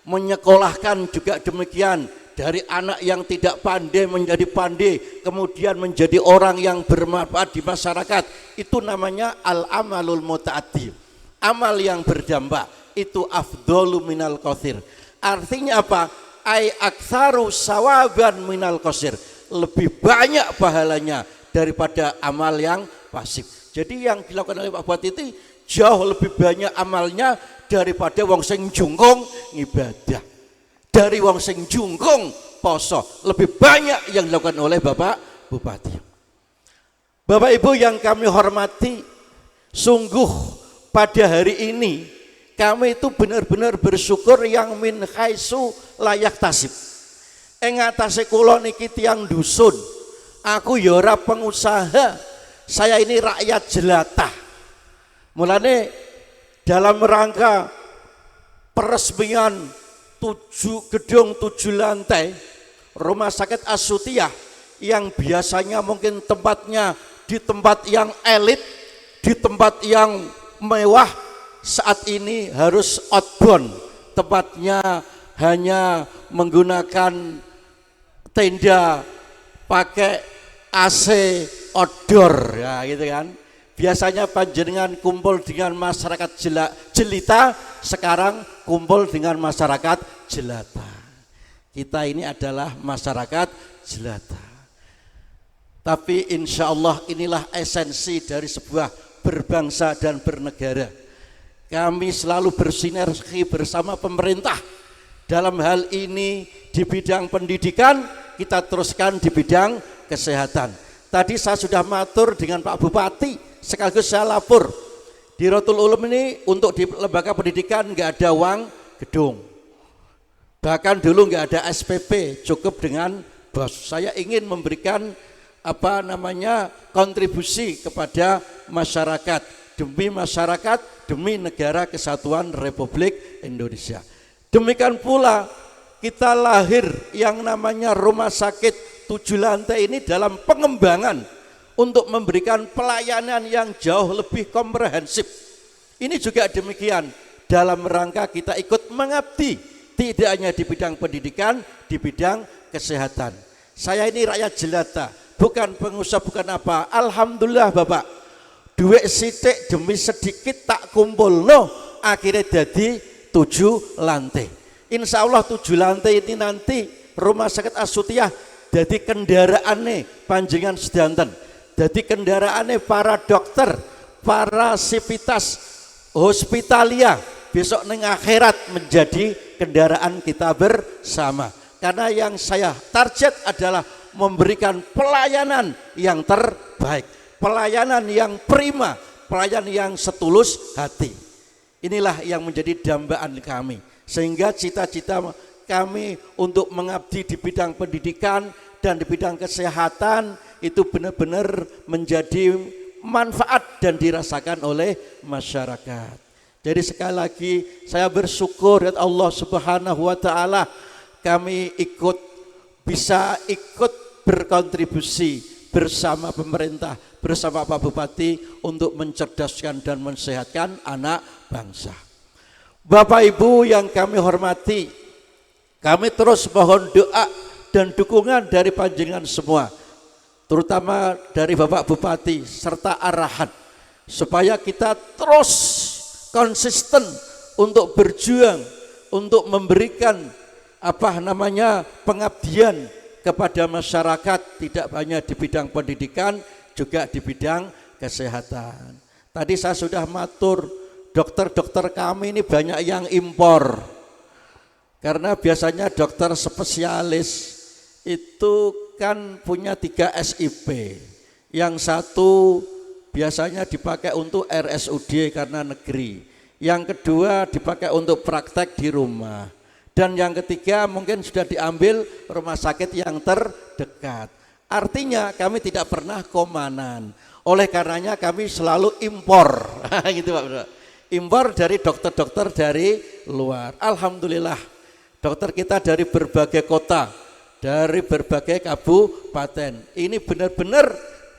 Menyekolahkan juga demikian, dari anak yang tidak pandai menjadi pandai, kemudian menjadi orang yang bermanfaat di masyarakat. Itu namanya al-amalul muta'addi. Amal yang berdampak itu afdalu minal qasir. Artinya apa? Ai aktsaru sawaban minal qasir. Lebih banyak pahalanya daripada amal yang pasif. Jadi yang dilakukan oleh Pak Bupati itu jauh lebih banyak amalnya daripada wong sing jungkung ibadah. Dari wong sing jungkung poso lebih banyak yang dilakukan oleh Bapak Bupati. Bapak Ibu yang kami hormati, sungguh pada hari ini kami itu benar-benar bersyukur yang min khaisu layak tasib. Ing atase kula niki tiyang dusun, aku ya ora pengusaha, saya ini rakyat jelata. Mulane dalam rangka peresmian gedung 7 lantai Rumah Sakit As-Sutiyah yang biasanya mungkin tempatnya di tempat yang elit, di tempat yang mewah, saat ini harus outbound, tempatnya hanya menggunakan tenda pakai AC outdoor ya gitu kan. Biasanya panjenengan kumpul dengan masyarakat jelita, sekarang kumpul dengan masyarakat jelata. Kita ini adalah masyarakat jelata. Tapi insya Allah inilah esensi dari sebuah berbangsa dan bernegara. Kami selalu bersinergi bersama pemerintah. Dalam hal ini di bidang pendidikan, kita teruskan di bidang kesehatan. Tadi saya sudah matur dengan Pak Bupati, sekaligus saya lapor. Di Rotul Ulum ini untuk di lembaga pendidikan nggak ada uang gedung. Bahkan dulu nggak ada SPP, cukup dengan bos. Saya ingin memberikan kontribusi kepada masyarakat, demi negara kesatuan Republik Indonesia. Demikian pula kita lahir yang namanya Rumah Sakit 7 lantai ini dalam pengembangan untuk memberikan pelayanan yang jauh lebih komprehensif. Ini juga demikian, dalam rangka kita ikut mengabdi, tidak hanya di bidang pendidikan, di bidang kesehatan. Saya ini rakyat jelata, bukan pengusaha, bukan apa. Alhamdulillah Bapak, duit sitik demi sedikit tak kumpul, akhirnya jadi 7 lantai. Insya Allah 7 lantai ini nanti Rumah Sakit As-Sutiyah jadi kendaraannya panjenengan sedanten, jadi kendaraannya para dokter, para sivitas hospitalia, besok neng akhirat menjadi kendaraan kita bersama. Karena yang saya target adalah memberikan pelayanan yang terbaik, pelayanan yang prima, pelayanan yang setulus hati. Inilah yang menjadi dambaan kami, sehingga cita-cita kami untuk mengabdi di bidang pendidikan dan di bidang kesehatan itu benar-benar menjadi manfaat dan dirasakan oleh masyarakat. Jadi sekali lagi saya bersyukur ya Allah Subhanahu wa taala, kami bisa ikut berkontribusi bersama pemerintah, bersama Pak Bupati untuk mencerdaskan dan mensehatkan anak bangsa. Bapak Ibu yang kami hormati, kami terus mohon doa dan dukungan dari panjenengan semua, terutama dari Bapak Bupati serta arahan, supaya kita terus konsisten untuk berjuang, untuk memberikan pengabdian kepada masyarakat, tidak hanya di bidang pendidikan, juga di bidang kesehatan. Tadi saya sudah matur, dokter-dokter kami ini banyak yang impor. Karena biasanya dokter spesialis itu kan punya 3 SIP. Yang satu biasanya dipakai untuk RSUD karena negeri. Yang kedua dipakai untuk praktek di rumah. Dan yang ketiga mungkin sudah diambil rumah sakit yang terdekat. Artinya kami tidak pernah komanan. Oleh karenanya kami selalu impor. Gitu Pak Bro. Impor dari dokter-dokter dari luar. Alhamdulillah dokter kita dari berbagai kota, dari berbagai kabupaten. Ini benar-benar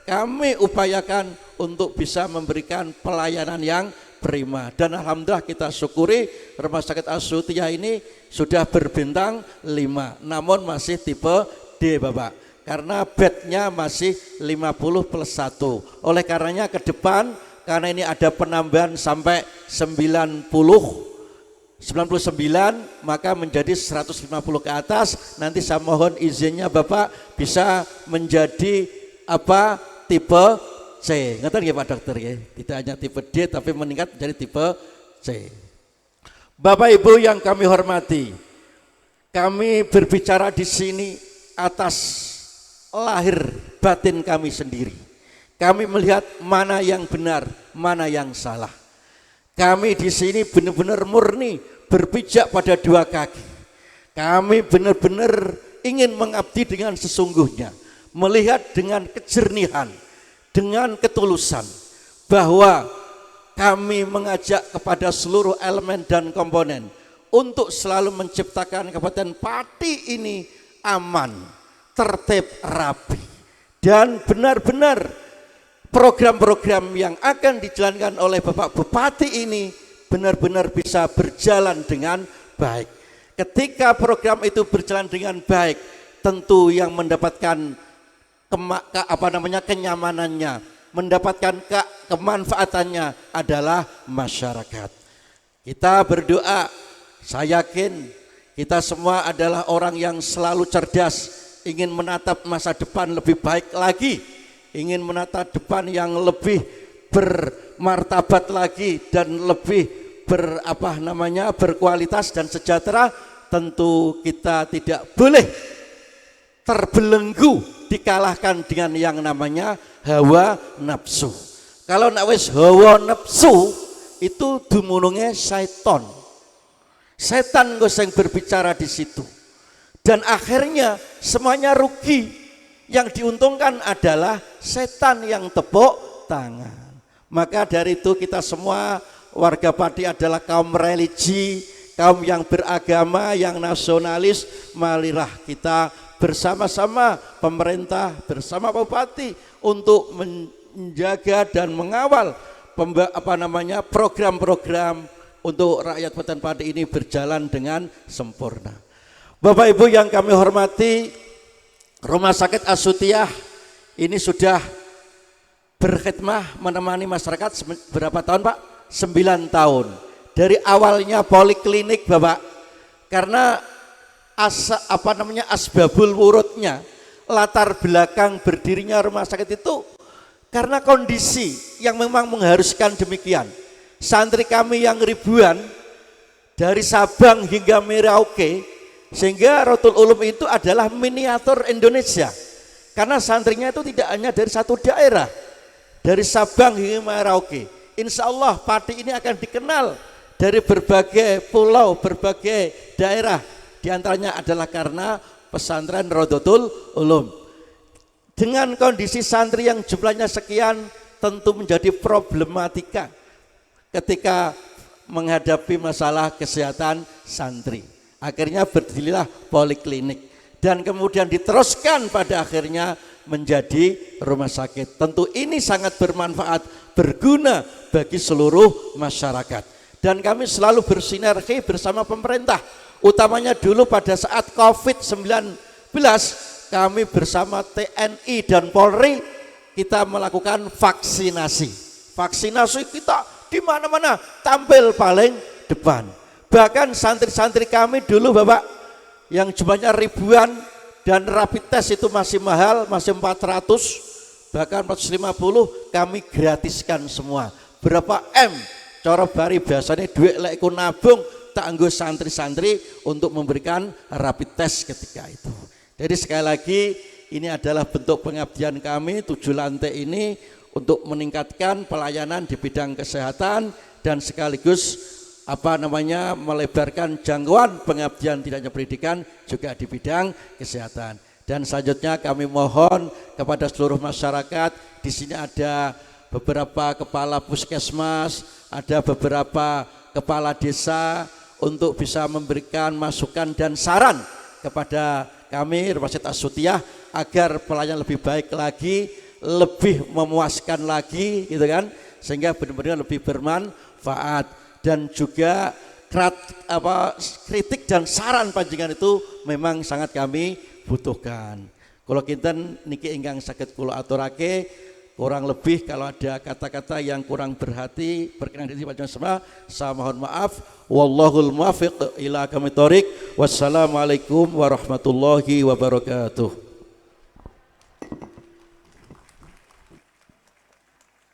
kami upayakan untuk bisa memberikan pelayanan yang prima. Dan alhamdulillah kita syukuri Rumah Sakit As-Sutiah ini sudah berbintang 5, namun masih tipe D Bapak, karena bednya masih 50+1. Oleh karenanya ke depan, karena ini ada penambahan sampai 99, maka menjadi 150 ke atas. Nanti saya mohon izinnya Bapak bisa menjadi tipe C. Ngerti ya Pak Dokter ya? Tidak hanya tipe D tapi meningkat menjadi tipe C. Bapak Ibu yang kami hormati, kami berbicara di sini atas lahir batin kami sendiri. Kami melihat mana yang benar, mana yang salah. Kami di sini benar-benar murni berpijak pada dua kaki. Kami benar-benar ingin mengabdi dengan sesungguhnya, melihat dengan kejernihan, dengan ketulusan, bahwa kami mengajak kepada seluruh elemen dan komponen untuk selalu menciptakan Kabupaten Pati ini aman, tertib, rapi, dan benar-benar program-program yang akan dijalankan oleh Bapak Bupati ini benar-benar bisa berjalan dengan baik. Ketika program itu berjalan dengan baik, tentu yang mendapatkan kenyamanannya, mendapatkan kemanfaatannya adalah masyarakat. Kita berdoa, saya yakin kita semua adalah orang yang selalu cerdas, ingin menatap masa depan lebih baik lagi, ingin menatap depan yang lebih bermartabat lagi dan lebih berkualitas dan sejahtera. Tentu kita tidak boleh terbelenggu, dikalahkan dengan yang namanya hawa nafsu. Kalau nak wis hawa nafsu itu dumununge syaiton. Setan yang berbicara di situ. Dan akhirnya semuanya rugi. Yang diuntungkan adalah setan yang tepuk tangan. Maka dari itu kita semua warga Pati adalah kaum religi, kaum yang beragama, yang nasionalis. Marilah kita bersama-sama pemerintah, bersama Bupati untuk menjaga dan mengawal program-program untuk rakyat Kabupaten Pati ini berjalan dengan sempurna. Bapak Ibu yang kami hormati, Rumah Sakit As-Sutiah ini sudah berkhidmah menemani masyarakat berapa tahun Pak? 9 tahun. Dari awalnya poliklinik Bapak, karena asbabul wurudnya, latar belakang berdirinya rumah sakit itu karena kondisi yang memang mengharuskan demikian. Santri kami yang ribuan dari Sabang hingga Merauke, sehingga Rotul Ulum itu adalah miniatur Indonesia, karena santrinya itu tidak hanya dari satu daerah, dari Sabang hingga Merauke. Insya Allah Pati ini akan dikenal dari berbagai pulau, berbagai daerah. Di antaranya adalah karena pesantren Rodotul Ulum. Dengan kondisi santri yang jumlahnya sekian, tentu menjadi problematika ketika menghadapi masalah kesehatan santri. Akhirnya berdirilah poliklinik dan kemudian diteruskan pada akhirnya menjadi rumah sakit. Tentu ini sangat bermanfaat, berguna bagi seluruh masyarakat. Dan kami selalu bersinergi bersama pemerintah, utamanya dulu pada saat COVID-19, kami bersama TNI dan Polri kita melakukan vaksinasi. Vaksinasi kita di mana-mana tampil paling depan. Bahkan santri-santri kami dulu Bapak yang jumlahnya ribuan dan rapid test itu masih mahal, masih 400, bahkan 450 kami gratiskan semua. Berapa M? Cara bari biasanya duit lek ku nabung tak anggo santri-santri untuk memberikan rapid test ketika itu. Jadi sekali lagi ini adalah bentuk pengabdian kami 7 lantai ini untuk meningkatkan pelayanan di bidang kesehatan dan sekaligus melebarkan jangkauan pengabdian tidak hanya pendidikan juga di bidang kesehatan. Dan selanjutnya kami mohon kepada seluruh masyarakat, di sini ada beberapa kepala puskesmas, ada beberapa kepala desa untuk bisa memberikan masukan dan saran kepada kami Rumah Sakit As-Sutiah agar pelayanan lebih baik lagi, lebih memuaskan lagi gitu kan, sehingga benar-benar lebih bermanfaat. Dan juga kritik dan saran panjenengan itu memang sangat kami butuhkan. Kalau kinten niki ingkang saged kula aturake, kurang lebih kalau ada kata-kata yang kurang berhati berkenan di panjenengan semua, saya mohon maaf. Wallahul muwaffiq ila aqwamit thoriq. Wassalamualaikum warahmatullahi wabarakatuh.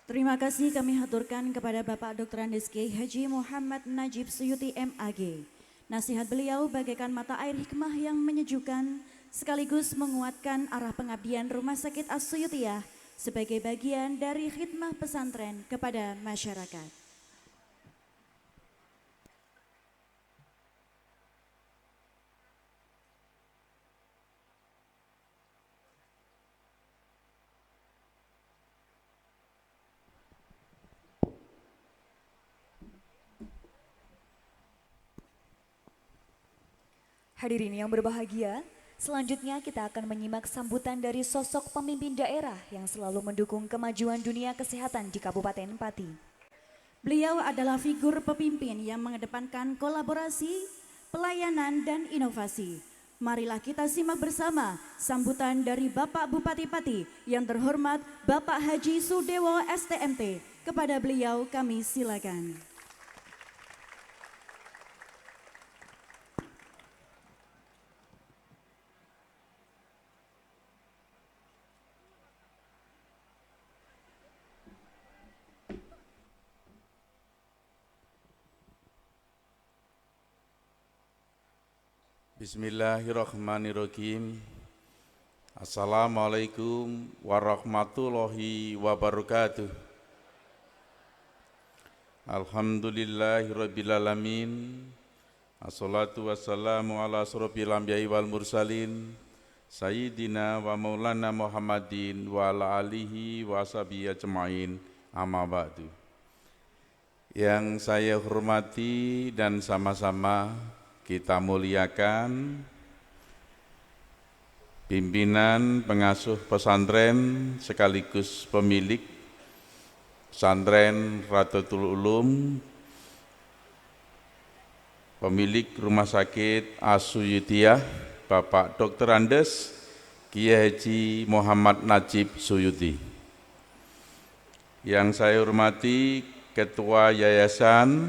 Terima kasih kami haturkan kepada Bapak Dr. Andes Kiai Haji Muhammad Najib Suyuti MAG. Nasihat beliau bagaikan mata air hikmah yang menyejukkan sekaligus menguatkan arah pengabdian Rumah Sakit As-Suyutiah sebagai bagian dari khidmah pesantren kepada masyarakat. Hadirin yang berbahagia, selanjutnya kita akan menyimak sambutan dari sosok pemimpin daerah yang selalu mendukung kemajuan dunia kesehatan di Kabupaten Pati. Beliau adalah figur pemimpin yang mengedepankan kolaborasi, pelayanan, dan inovasi. Marilah kita simak bersama sambutan dari Bapak Bupati Pati yang terhormat Bapak Haji Sudewo STMT. Kepada beliau kami silakan. Bismillahirrahmanirrahim. Assalamualaikum warahmatullahi wabarakatuh. Alhamdulillahirrabbilalamin. Assalatu wassalamu ala asrofil anbiya'i wal mursalin Sayyidina wa maulana Muhammadin wa ala alihi wa ashabihi ajma'in, amma ba'du. Yang saya hormati dan sama-sama kita muliakan pimpinan pengasuh pesantren sekaligus pemilik pesantren Radatul Ulum, pemilik Rumah Sakit As-Suyutiah, Bapak Dr. Andes Kiai Haji Muhammad Najib Suyuti. Yang saya hormati Ketua Yayasan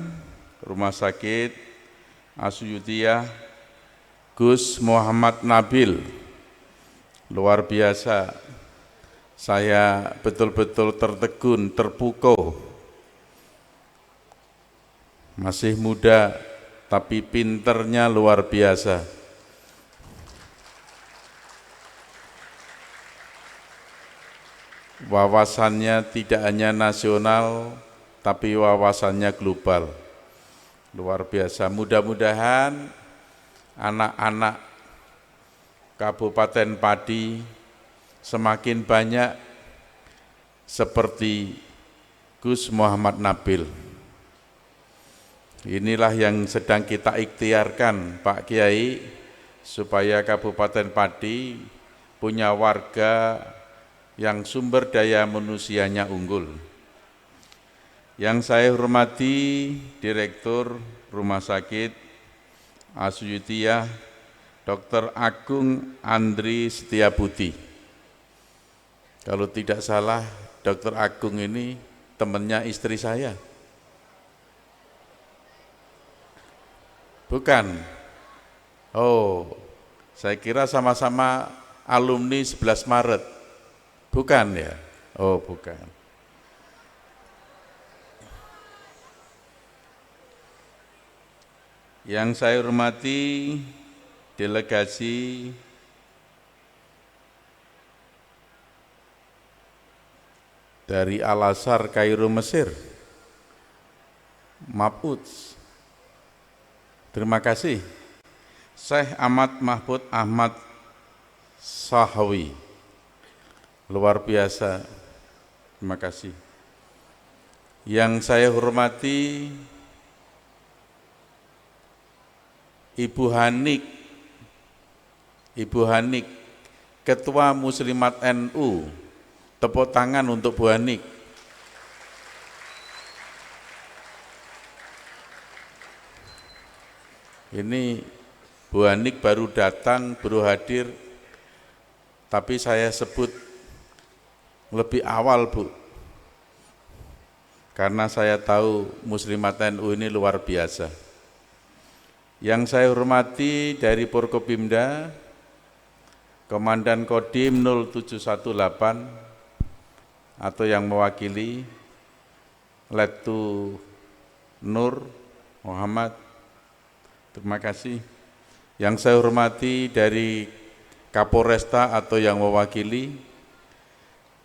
Rumah Sakit As-Suyutiah Gus Muhammad Nabil. Luar biasa, saya betul-betul tertegun, terpukau. Masih muda tapi pinternya luar biasa. Wawasannya tidak hanya nasional tapi wawasannya global. Luar biasa, mudah-mudahan anak-anak Kabupaten Pati semakin banyak seperti Gus Muhammad Nabil. Inilah yang sedang kita ikhtiarkan Pak Kiai, supaya Kabupaten Pati punya warga yang sumber daya manusianya unggul. Yang saya hormati Direktur Rumah Sakit As-Suyutiah Dr. Agung Andri Setiabudi. Kalau tidak salah Dr. Agung ini temannya istri saya. Bukan? Oh, saya kira sama-sama alumni 11 Maret. Bukan ya? Oh, bukan. Yang saya hormati delegasi dari Al-Azhar Kairo Mesir, Maputs. Terima kasih. Syekh Ahmad Mahfud Ahmad sahwi. Luar biasa. Terima kasih. Yang saya hormati Ibu Hanik, Ketua Muslimat NU. Tepuk tangan untuk Bu Hanik. Ini Bu Hanik baru datang, baru hadir, tapi saya sebut lebih awal, Bu. Karena saya tahu Muslimat NU ini luar biasa. Yang saya hormati dari Forkopimda, Komandan Kodim 0718 atau yang mewakili Letu Nur Muhammad, terima kasih. Yang saya hormati dari Kapolresta atau yang mewakili,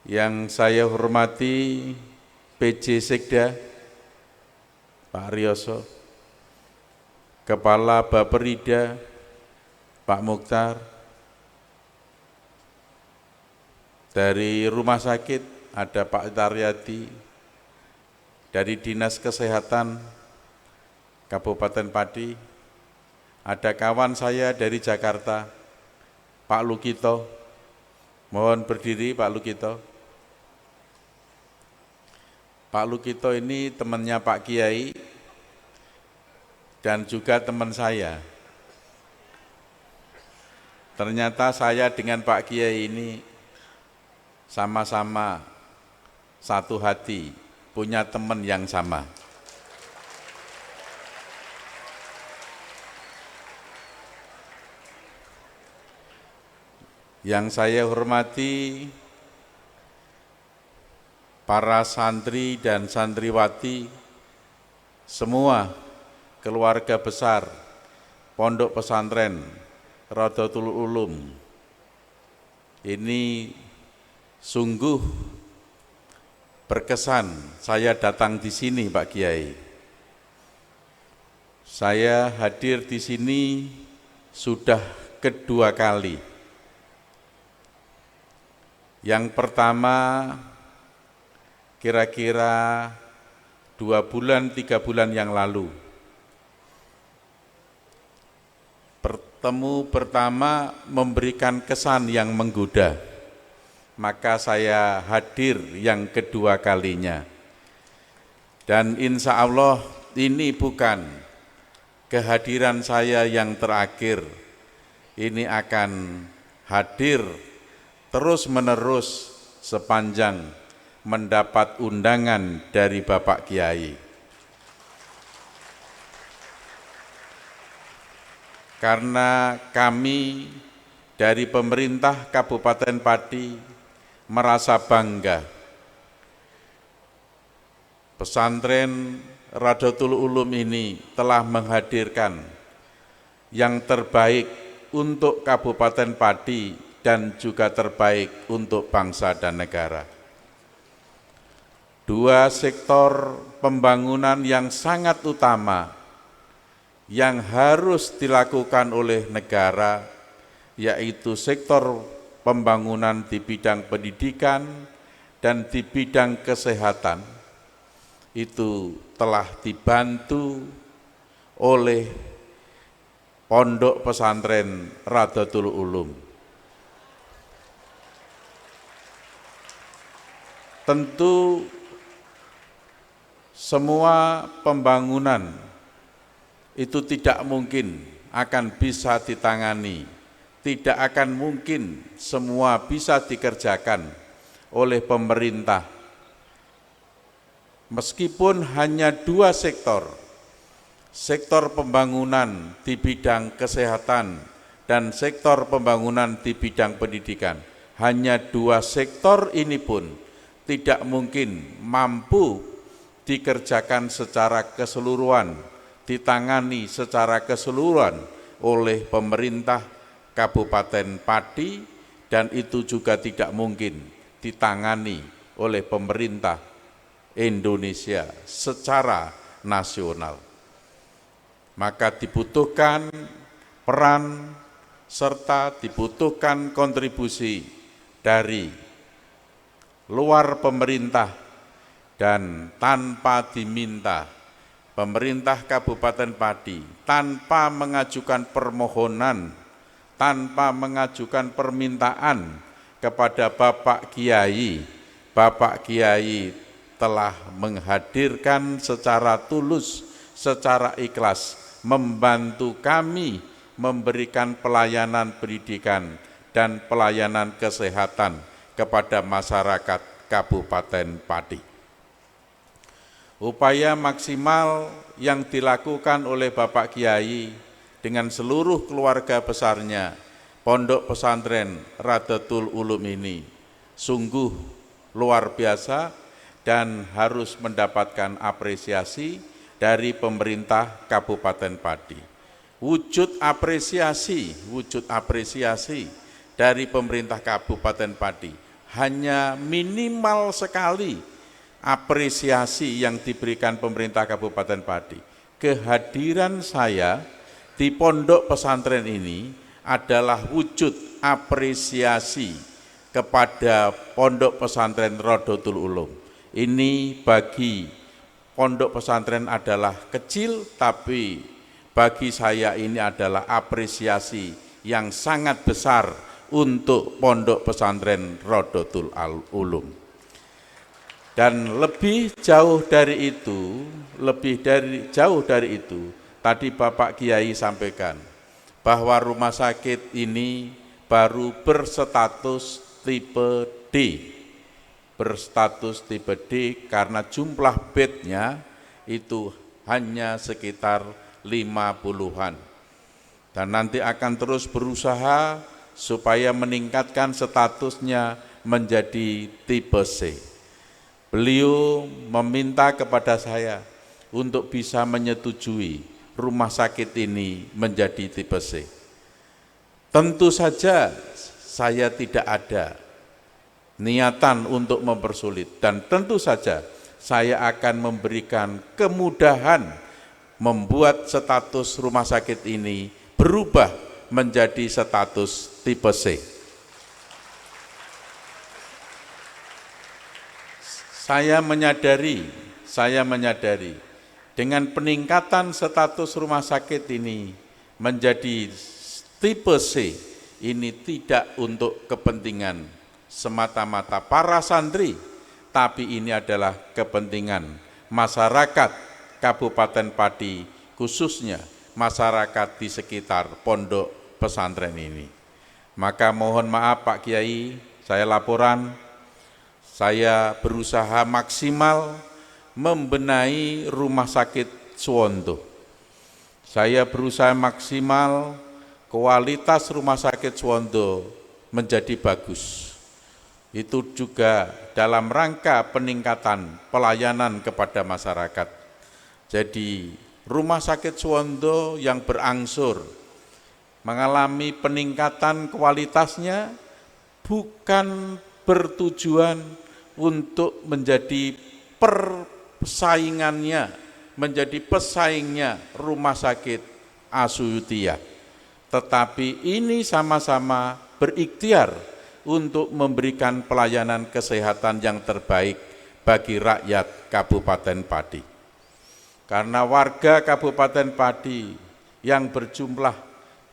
yang saya hormati PJ Sekda Pak Rioso, Kepala Baperida Pak Mukhtar, dari rumah sakit ada Pak Taryadi, dari Dinas Kesehatan Kabupaten Pati, ada kawan saya dari Jakarta, Pak Lukito. Mohon berdiri Pak Lukito. Pak Lukito ini temannya Pak Kiai dan juga teman saya. Ternyata saya dengan Pak Kiai ini sama-sama satu hati, punya teman yang sama. Yang saya hormati para santri dan santriwati, semua keluarga besar Pondok Pesantren Rodotul Ulum. Ini sungguh berkesan saya datang di sini, Pak Kiai. Saya hadir di sini sudah kedua kali. Yang pertama kira-kira 2 bulan, 3 bulan yang lalu. Pertemu pertama memberikan kesan yang menggoda, maka saya hadir yang kedua kalinya. Dan insya Allah ini bukan kehadiran saya yang terakhir, ini akan hadir terus-menerus sepanjang mendapat undangan dari Bapak Kiai. Karena kami dari pemerintah Kabupaten Pati merasa bangga pesantren Rodotul Ulum ini telah menghadirkan yang terbaik untuk Kabupaten Pati dan juga terbaik untuk bangsa dan negara. 2 sektor pembangunan yang sangat utama yang harus dilakukan oleh negara, yaitu sektor pembangunan di bidang pendidikan dan di bidang kesehatan, itu telah dibantu oleh Pondok Pesantren Rodotul Ulum. Tentu semua pembangunan itu tidak mungkin akan bisa ditangani, tidak akan mungkin semua bisa dikerjakan oleh pemerintah. Meskipun hanya 2 sektor, sektor pembangunan di bidang kesehatan dan sektor pembangunan di bidang pendidikan, hanya 2 sektor ini pun tidak mungkin mampu dikerjakan secara keseluruhan, ditangani secara keseluruhan oleh pemerintah Kabupaten Pati, dan itu juga tidak mungkin ditangani oleh pemerintah Indonesia secara nasional. Maka dibutuhkan peran serta dibutuhkan kontribusi dari luar pemerintah, dan tanpa diminta, pemerintah Kabupaten Pati tanpa mengajukan permohonan, tanpa mengajukan permintaan kepada Bapak Kiai telah menghadirkan secara tulus, secara ikhlas, membantu kami memberikan pelayanan pendidikan dan pelayanan kesehatan kepada masyarakat Kabupaten Pati. Upaya maksimal yang dilakukan oleh Bapak Kiai dengan seluruh keluarga besarnya, Pondok Pesantren Radatul Ulum ini sungguh luar biasa dan harus mendapatkan apresiasi dari pemerintah Kabupaten Pati. Wujud apresiasi dari pemerintah Kabupaten Pati hanya minimal sekali apresiasi yang diberikan pemerintah Kabupaten Pati. Kehadiran saya di pondok pesantren ini adalah wujud apresiasi kepada Pondok Pesantren Radatul Ulum. Ini bagi pondok pesantren adalah kecil, tapi bagi saya ini adalah apresiasi yang sangat besar untuk Pondok Pesantren Radatul Ulum. Dan lebih jauh dari itu, tadi Bapak Kiai sampaikan bahwa rumah sakit ini baru berstatus tipe D, karena jumlah bednya itu hanya sekitar 50-an. Dan nanti akan terus berusaha supaya meningkatkan statusnya menjadi tipe C. Beliau meminta kepada saya untuk bisa menyetujui rumah sakit ini menjadi tipe C. Tentu saja saya tidak ada niatan untuk mempersulit, dan tentu saja saya akan memberikan kemudahan membuat status rumah sakit ini berubah menjadi status tipe C. Saya menyadari dengan peningkatan status rumah sakit ini menjadi tipe C, ini tidak untuk kepentingan semata-mata para santri, tapi ini adalah kepentingan masyarakat Kabupaten Pati, khususnya masyarakat di sekitar pondok pesantren ini. Maka mohon maaf Pak Kiai, saya laporan, saya berusaha maksimal membenahi rumah sakit Suwondo. Saya berusaha maksimal kualitas rumah sakit Suwondo menjadi bagus. Itu juga dalam rangka peningkatan pelayanan kepada masyarakat. Jadi rumah sakit Suwondo yang berangsur mengalami peningkatan kualitasnya bukan bertujuan untuk menjadi pesaingnya rumah sakit Asuyutiyah, tetapi ini sama-sama berikhtiar untuk memberikan pelayanan kesehatan yang terbaik bagi rakyat Kabupaten Pati. Karena warga Kabupaten Pati yang berjumlah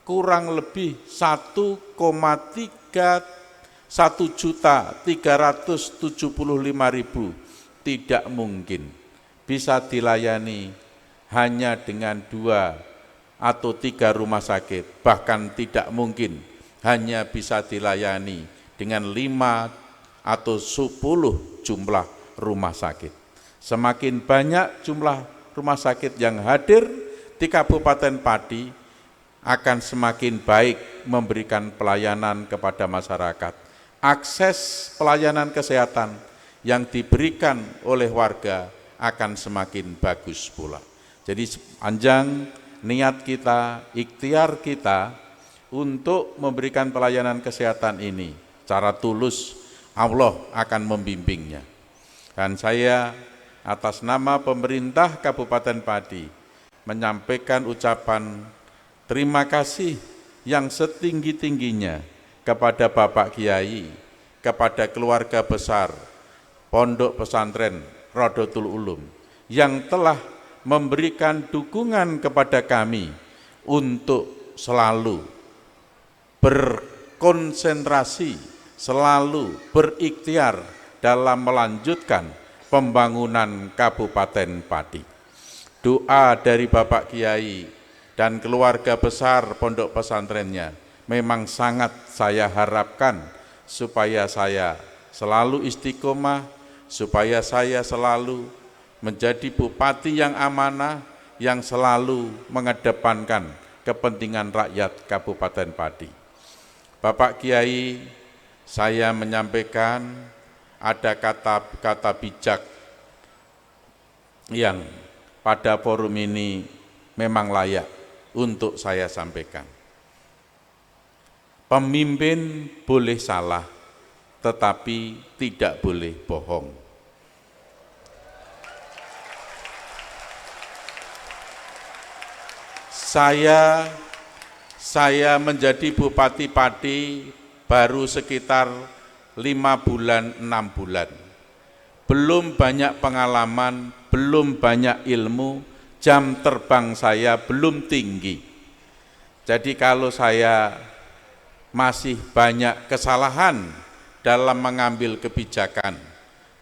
kurang lebih 1.375.000 tidak mungkin bisa dilayani hanya dengan 2 atau 3 rumah sakit, bahkan tidak mungkin hanya bisa dilayani dengan 5 atau 10 jumlah rumah sakit. Semakin banyak jumlah rumah sakit yang hadir di Kabupaten Pati, akan semakin baik memberikan pelayanan kepada masyarakat. Akses pelayanan kesehatan yang diberikan oleh warga akan semakin bagus pula. Jadi sepanjang niat kita, ikhtiar kita untuk memberikan pelayanan kesehatan ini secara tulus, Allah akan membimbingnya. Dan saya atas nama pemerintah Kabupaten Pati menyampaikan ucapan terima kasih yang setinggi-tingginya kepada Bapak Kiai, kepada keluarga besar Pondok Pesantren Rodotul Ulum yang telah memberikan dukungan kepada kami untuk selalu berkonsentrasi, selalu berikhtiar dalam melanjutkan pembangunan Kabupaten Pati. Doa dari Bapak Kiai dan keluarga besar pondok pesantrennya memang sangat saya harapkan supaya saya selalu istiqomah, supaya saya selalu menjadi bupati yang amanah, yang selalu mengedepankan kepentingan rakyat Kabupaten Pati. Bapak Kiai, saya menyampaikan ada kata-kata bijak yang pada forum ini memang layak untuk saya sampaikan. Pemimpin boleh salah, tetapi tidak boleh bohong. Saya menjadi Bupati Pati baru sekitar 5 bulan, 6 bulan. Belum banyak pengalaman, belum banyak ilmu, jam terbang saya belum tinggi. Jadi kalau saya masih banyak kesalahan dalam mengambil kebijakan,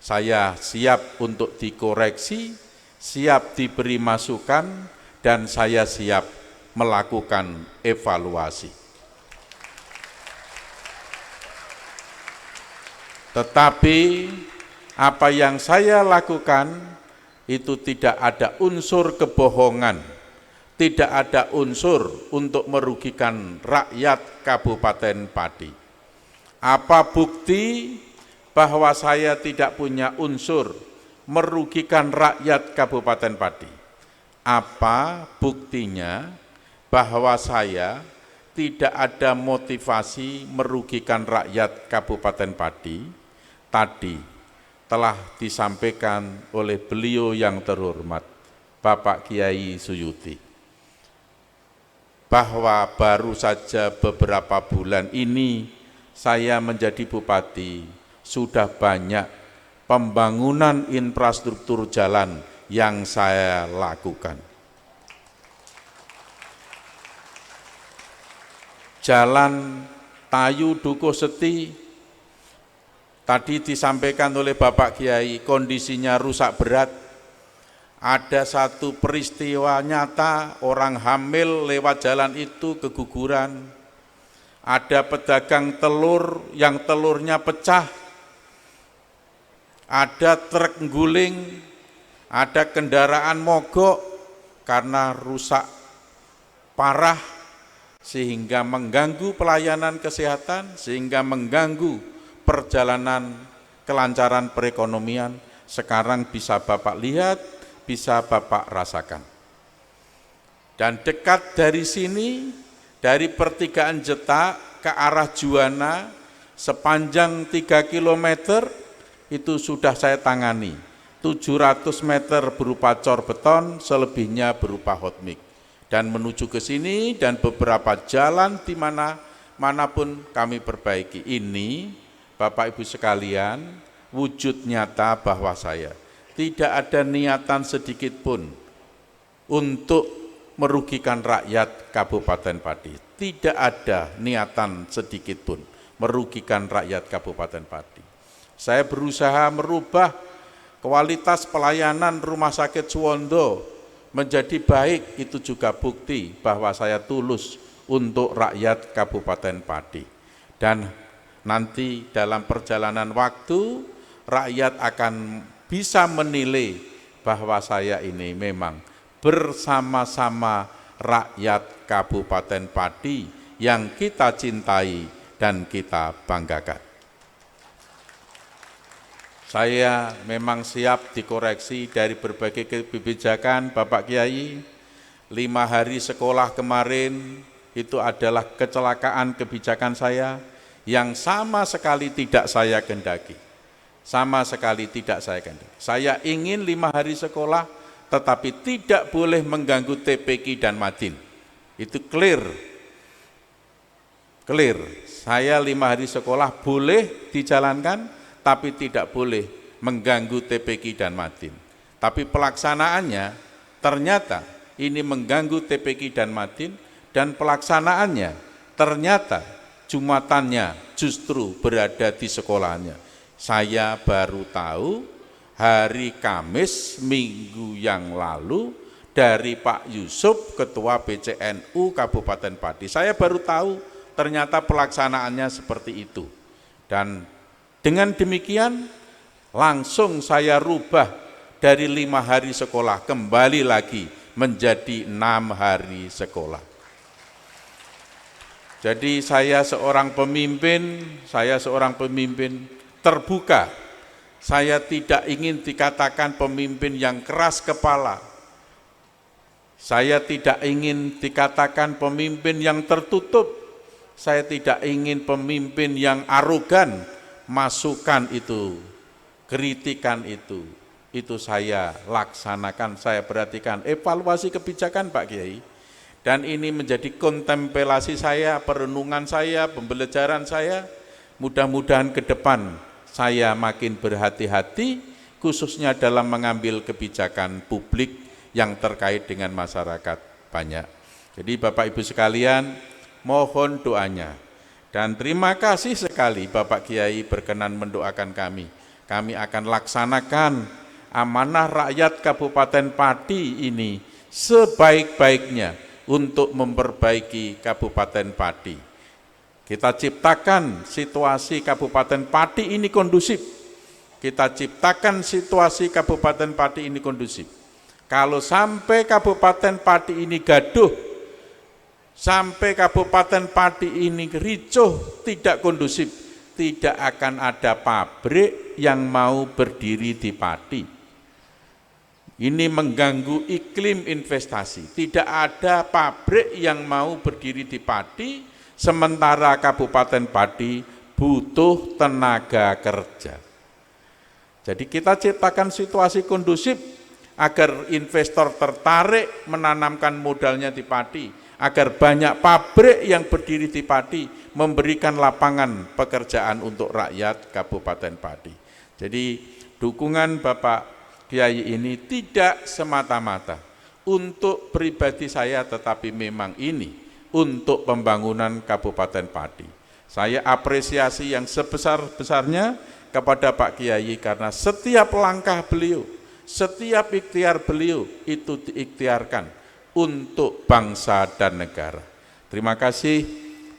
saya siap untuk dikoreksi, siap diberi masukan, dan saya siap melakukan evaluasi. Tetapi apa yang saya lakukan itu tidak ada unsur kebohongan, tidak ada unsur untuk merugikan rakyat Kabupaten Pati. Apa bukti bahwa saya tidak punya unsur merugikan rakyat Kabupaten Pati? Apa buktinya bahwa saya tidak ada motivasi merugikan rakyat Kabupaten Pati? Tadi telah disampaikan oleh beliau yang terhormat, Bapak Kiai Suyuti, bahwa baru saja beberapa bulan ini saya menjadi bupati, sudah banyak pembangunan infrastruktur jalan yang saya lakukan. Jalan Tayu Dukuh Seti, tadi disampaikan oleh Bapak Kiai, kondisinya rusak berat. Ada satu peristiwa nyata, orang hamil lewat jalan itu keguguran. Ada pedagang telur yang telurnya pecah. Ada truk guling, ada kendaraan mogok karena rusak parah, sehingga mengganggu pelayanan kesehatan, sehingga mengganggu perjalanan kelancaran perekonomian. Sekarang bisa Bapak lihat, bisa Bapak rasakan. Dan dekat dari sini, dari pertigaan Jetak ke arah Juwana, sepanjang 3 km itu sudah saya tangani. 700 meter berupa cor beton, selebihnya berupa hot mix. Dan menuju ke sini dan beberapa jalan di manapun kami perbaiki. Ini Bapak Ibu sekalian, wujud nyata bahwa saya tidak ada niatan sedikit pun untuk merugikan rakyat Kabupaten Pati. Tidak ada niatan sedikit pun merugikan rakyat Kabupaten Pati. Saya berusaha merubah kualitas pelayanan Rumah Sakit Suwondo menjadi baik, itu juga bukti bahwa saya tulus untuk rakyat Kabupaten Pati. Dan nanti dalam perjalanan waktu, rakyat akan bisa menilai bahwa saya ini memang bersama-sama rakyat Kabupaten Pati yang kita cintai dan kita banggakan. Saya memang siap dikoreksi dari berbagai kebijakan Bapak Kiai. 5 hari sekolah kemarin itu adalah kecelakaan kebijakan saya yang sama sekali tidak saya kehendaki. Sama sekali tidak saya kehendaki. Saya ingin 5 hari sekolah tetapi tidak boleh mengganggu TPQ dan Madin. Itu clear. clear. Saya 5 hari sekolah boleh dijalankan, tapi tidak boleh mengganggu TPQ dan Madin. Tapi pelaksanaannya ternyata ini mengganggu TPQ dan Madin, dan pelaksanaannya ternyata jumatannya justru berada di sekolahnya. Saya baru tahu hari Kamis minggu yang lalu dari Pak Yusuf, Ketua PCNU Kabupaten Pati. Saya baru tahu ternyata pelaksanaannya seperti itu. Dan dengan demikian langsung saya rubah dari 5 hari sekolah kembali lagi menjadi 6 hari sekolah. Jadi saya seorang pemimpin terbuka. Saya tidak ingin dikatakan pemimpin yang keras kepala. Saya tidak ingin dikatakan pemimpin yang tertutup. Saya tidak ingin pemimpin yang arogan. Masukan itu, kritikan itu saya laksanakan, saya perhatikan, evaluasi kebijakan Pak Kiai. Dan ini menjadi kontemplasi saya, perenungan saya, pembelajaran saya. Mudah-mudahan ke depan saya makin berhati-hati, khususnya dalam mengambil kebijakan publik yang terkait dengan masyarakat banyak. Jadi Bapak Ibu sekalian, mohon doanya. Dan terima kasih sekali Bapak Kiai berkenan mendoakan kami. Kami akan laksanakan amanah rakyat Kabupaten Pati ini sebaik-baiknya untuk memperbaiki Kabupaten Pati. Kita ciptakan situasi Kabupaten Pati ini kondusif. Kita ciptakan situasi Kabupaten Pati ini kondusif. Kalau sampai Kabupaten Pati ini gaduh, sampai Kabupaten Pati ini ricuh, tidak kondusif, tidak akan ada pabrik yang mau berdiri di Pati. Ini mengganggu iklim investasi. Tidak ada pabrik yang mau berdiri di Pati, sementara Kabupaten Pati butuh tenaga kerja. Jadi kita ciptakan situasi kondusif agar investor tertarik menanamkan modalnya di Pati, agar banyak pabrik yang berdiri di Pati memberikan lapangan pekerjaan untuk rakyat Kabupaten Pati. Jadi dukungan Bapak Kiai ini tidak semata-mata untuk pribadi saya, tetapi memang ini untuk pembangunan Kabupaten Pati. Saya apresiasi yang sebesar-besarnya kepada Pak Kiai karena setiap langkah beliau, setiap ikhtiar beliau itu diikhtiarkan untuk bangsa dan negara. Terima kasih,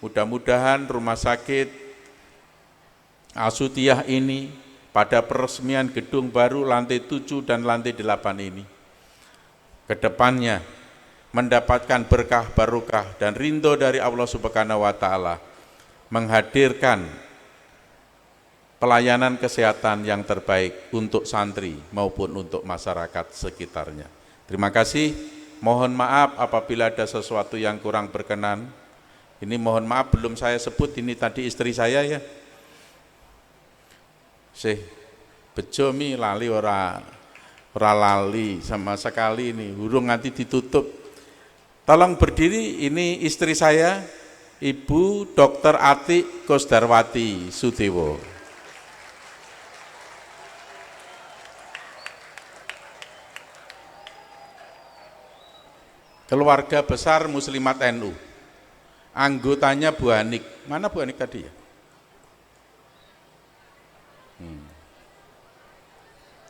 mudah-mudahan rumah sakit Asutiah ini pada peresmian gedung baru lantai 7 dan lantai 8 ini, kedepannya mendapatkan berkah barokah dan ridho dari Allah Subhanahu wa Ta'ala, menghadirkan pelayanan kesehatan yang terbaik untuk santri maupun untuk masyarakat sekitarnya. Terima kasih. Mohon maaf apabila ada sesuatu yang kurang berkenan. Ini mohon maaf belum saya sebut, ini tadi istri saya ya. Bejo mi lali ora lali sama sekali ini, hurung nanti ditutup. Tolong berdiri, ini istri saya, Ibu Dr. Atik Kosdarwati Sudewo. Keluarga besar Muslimat NU. Anggotanya Bu Hanik. Mana Bu Hanik tadi ya?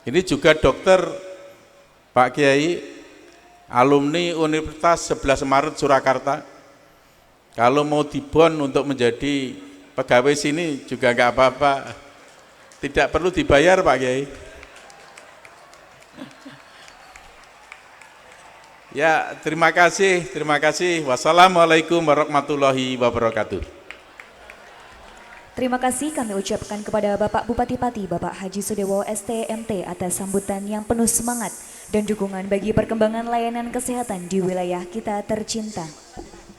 Ini juga dokter Pak Kiai, alumni Universitas 11 Maret Surakarta. Kalau mau dibon untuk menjadi pegawai sini juga nggak apa-apa. Tidak perlu dibayar Pak Kiai. Ya, terima kasih. Wassalamualaikum warahmatullahi wabarakatuh. Terima kasih kami ucapkan kepada Bapak Bupati Pati, Bapak Haji Sudewo STMT atas sambutan yang penuh semangat dan dukungan bagi perkembangan layanan kesehatan di wilayah kita tercinta.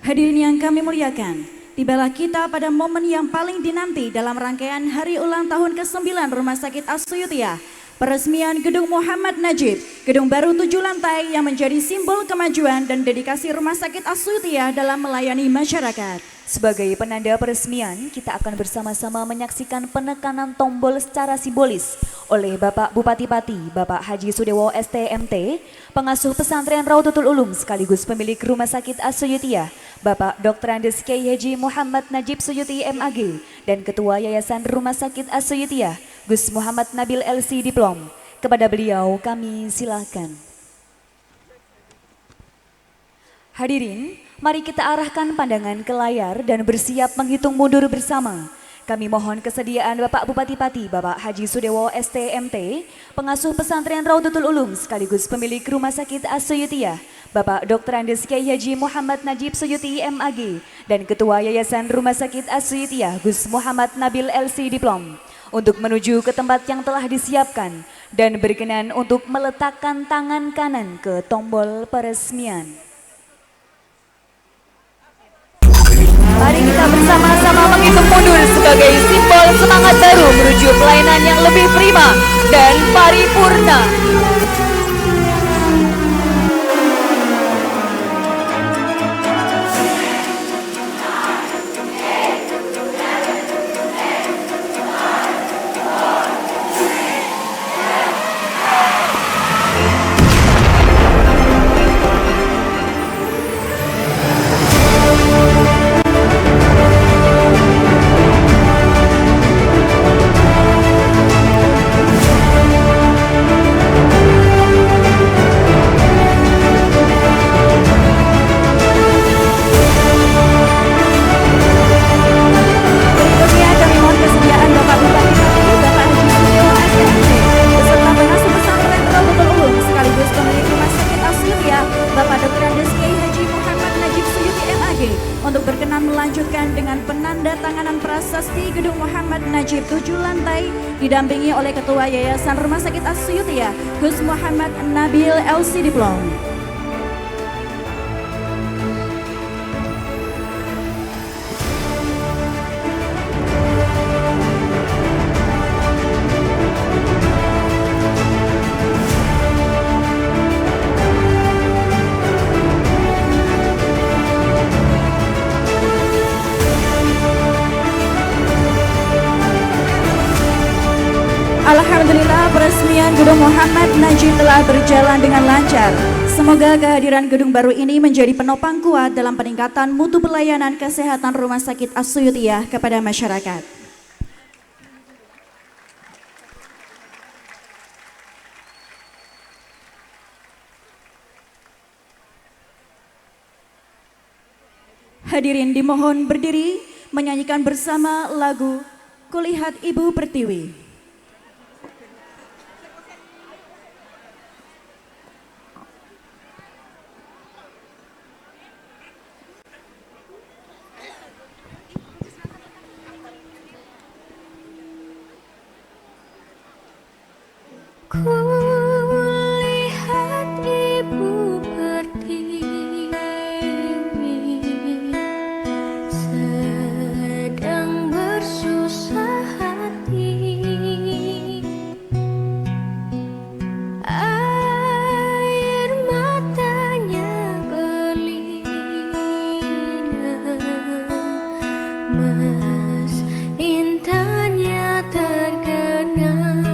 Hadirin yang kami muliakan, tibalah kita pada momen yang paling dinanti dalam rangkaian hari ulang tahun ke-9 Rumah Sakit Asuyutiah. Peresmian Gedung Muhammad Najib, gedung baru 7 lantai yang menjadi simbol kemajuan dan dedikasi Rumah Sakit Asuyutiah dalam melayani masyarakat. Sebagai penanda peresmian, kita akan bersama-sama menyaksikan penekanan tombol secara simbolis oleh Bapak Bupati Pati, Bapak Haji Sudewo STMT, pengasuh pesantren Raudatul Ulum sekaligus pemilik Rumah Sakit As-Suyutiyah, Bapak Dr. Andes Kiai Haji Muhammad Najib Suyuti MAG, dan Ketua Yayasan Rumah Sakit As-Suyutiyah, Gus Muhammad Nabil LC Diplom. Kepada beliau kami silakan. Hadirin, mari kita arahkan pandangan ke layar dan bersiap menghitung mundur bersama. Kami mohon kesediaan Bapak Bupati Pati, Bapak Haji Sudewo STMT, pengasuh pesantren Raudatul Ulum sekaligus pemilik Rumah Sakit As-Suyutiyah, Bapak Dr. Andes Kiai Haji Muhammad Najib Suyuti MAG, dan Ketua Yayasan Rumah Sakit As-Suyutiyah, Gus Muhammad Nabil LC Diplom, untuk menuju ke tempat yang telah disiapkan dan berkenan untuk meletakkan tangan kanan ke tombol peresmian. Mari kita bersama-sama menghitung mundur sebagai simbol semangat baru menuju pelayanan yang lebih prima dan paripurna. Untuk berkenan melanjutkan dengan penandatanganan prasasti Gedung Muhammad Najib 7 lantai didampingi oleh Ketua Yayasan Rumah Sakit As-Suyutiyah, Gus Muhammad Nabil LC Diplom. Alhamdulillah, peresmian Gedung Muhammad Najib telah berjalan dengan lancar. Semoga kehadiran gedung baru ini menjadi penopang kuat dalam peningkatan mutu pelayanan kesehatan Rumah Sakit As-Suyutiyah kepada masyarakat. Hadirin dimohon berdiri menyanyikan bersama lagu Kulihat Ibu Pertiwi. Kulihat ibu pertiwi sedang bersusah hati, air matanya berlinang, mas intannya terkenang.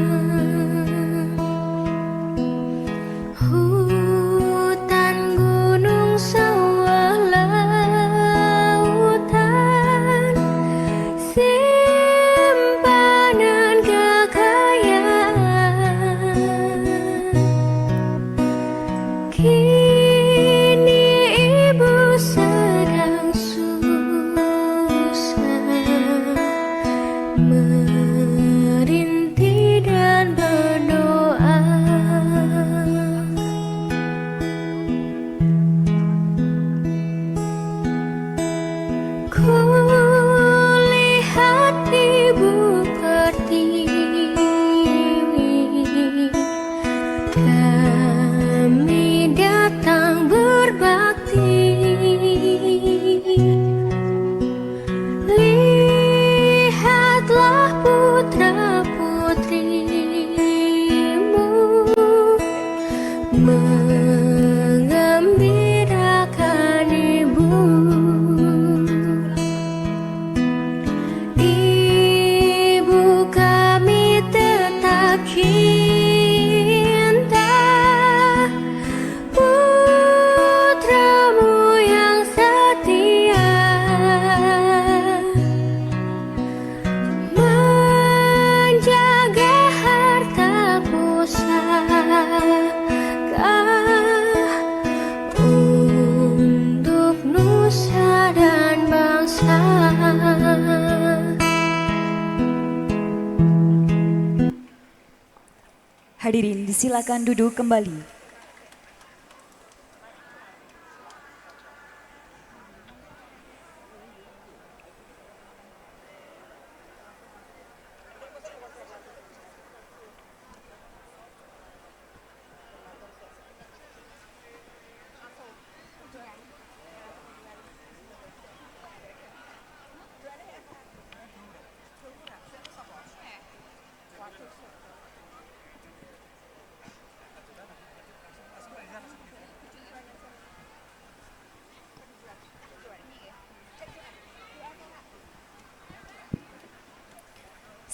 Hadirin disilakan duduk kembali.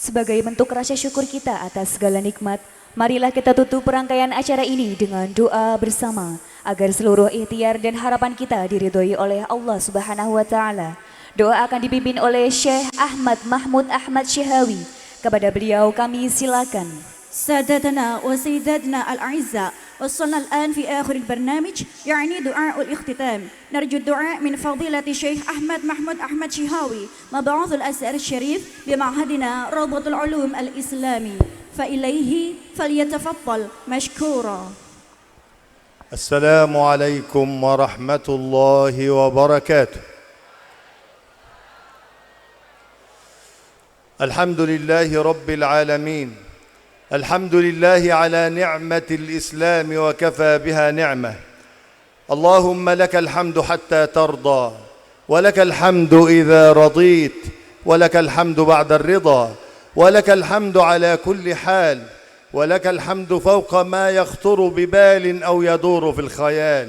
Sebagai bentuk rasa syukur kita atas segala nikmat, marilah kita tutup rangkaian acara ini dengan doa bersama agar seluruh ikhtiar dan harapan kita diridhoi oleh Allah Subhanahu wa taala. Doa akan dipimpin oleh Syekh Ahmad Mahmud Ahmad Syihawi. Kepada beliau kami silakan. سادتنا وسيداتنا الأعزاء، وصلنا الآن في آخر البرنامج يعني دعاء الاختتام. نرجو الدعاء من فضيلة الشيخ أحمد محمود أحمد شيهاوي مبعوث الأزهر الشريف بمعهدنا روضة العلوم الإسلامي، فإليه فليتفضل مشكورا. السلام عليكم ورحمة الله وبركاته. الحمد لله رب العالمين، الحمد لله على نعمة الإسلام وكفى بها نعمة. اللهم لك الحمد حتى ترضى، ولك الحمد إذا رضيت، ولك الحمد بعد الرضا، ولك الحمد على كل حال، ولك الحمد فوق ما يخطر ببال أو يدور في الخيال،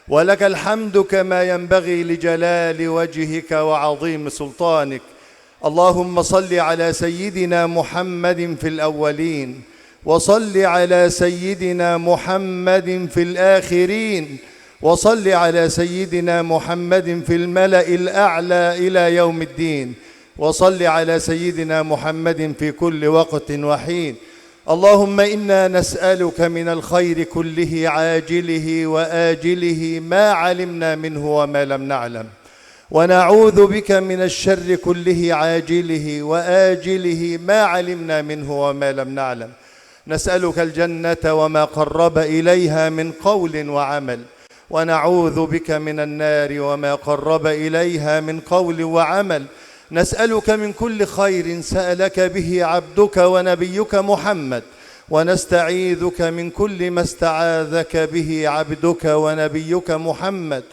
ولك الحمد كما ينبغي لجلال وجهك وعظيم سلطانك. اللهم صل على سيدنا محمد في الأولين، وصل على سيدنا محمد في الآخرين، وصل على سيدنا محمد في الملأ الأعلى إلى يوم الدين، وصل على سيدنا محمد في كل وقت وحين. اللهم إنا نسألك من الخير كله عاجله وآجله ما علمنا منه وما لم نعلم، ونعوذ بك من الشر كله عاجله وآجله ما علمنا منه وما لم نعلم. نسألك الجنة وما قرب إليها من قول وعمل، ونعوذ بك من النار وما قرب إليها من قول وعمل. نسألك من كل خير سألك به عبدك ونبيك محمد، ونستعيذك من كل ما استعاذك به عبدك ونبيك محمد.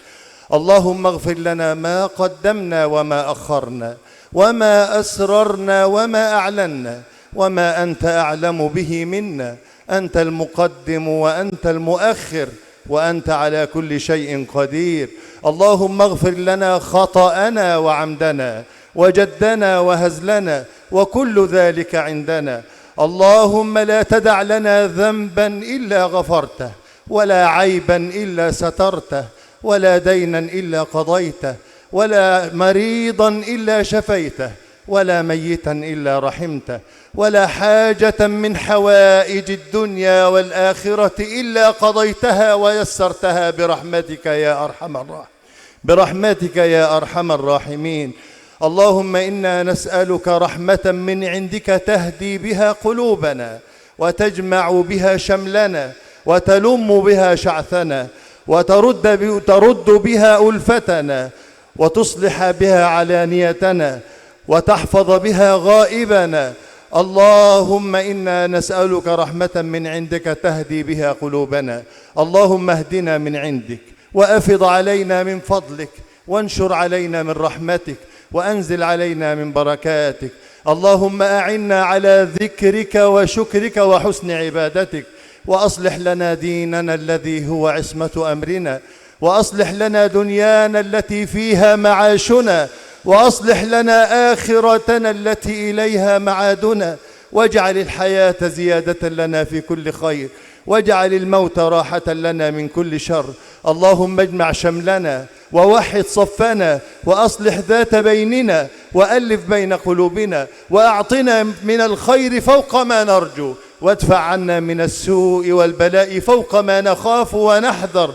اللهم اغفر لنا ما قدمنا وما أخرنا، وما أسررنا وما أعلنا، وما أنت أعلم به منا. أنت المقدم وأنت المؤخر، وأنت على كل شيء قدير. اللهم اغفر لنا خطأنا وعمدنا وجدنا وهزلنا وكل ذلك عندنا. اللهم لا تدع لنا ذنبا إلا غفرته، ولا عيبا إلا سترته، ولا دينا إلا قضيته، ولا مريضا إلا شفيته، ولا ميتا إلا رحمته، ولا حاجة من حوائج الدنيا والآخرة إلا قضيتها ويسرتها برحمتك يا أرحم الراحمين، برحمتك يا أرحم الراحمين. اللهم إنا نسألك رحمة من عندك تهدي بها قلوبنا، وتجمع بها شملنا، وتلم بها شعثنا، وترد بها ألفتنا، وتصلح بها علانيتنا، وتحفظ بها غائبنا. اللهم إنا نسألك رحمة من عندك تهدي بها قلوبنا. اللهم اهدنا من عندك، وأفض علينا من فضلك، وانشر علينا من رحمتك، وأنزل علينا من بركاتك. اللهم أعنا على ذكرك وشكرك وحسن عبادتك، وأصلح لنا ديننا الذي هو عصمة أمرنا، وأصلح لنا دنيانا التي فيها معاشنا، وأصلح لنا آخرتنا التي إليها معادنا، واجعل الحياة زيادة لنا في كل خير، واجعل الموت راحة لنا من كل شر. اللهم اجمع شملنا، ووحد صفنا، وأصلح ذات بيننا، وألف بين قلوبنا، وأعطنا من الخير فوق ما نرجو، وادفع عنا من السوء والبلاء فوق ما نخاف ونحذر.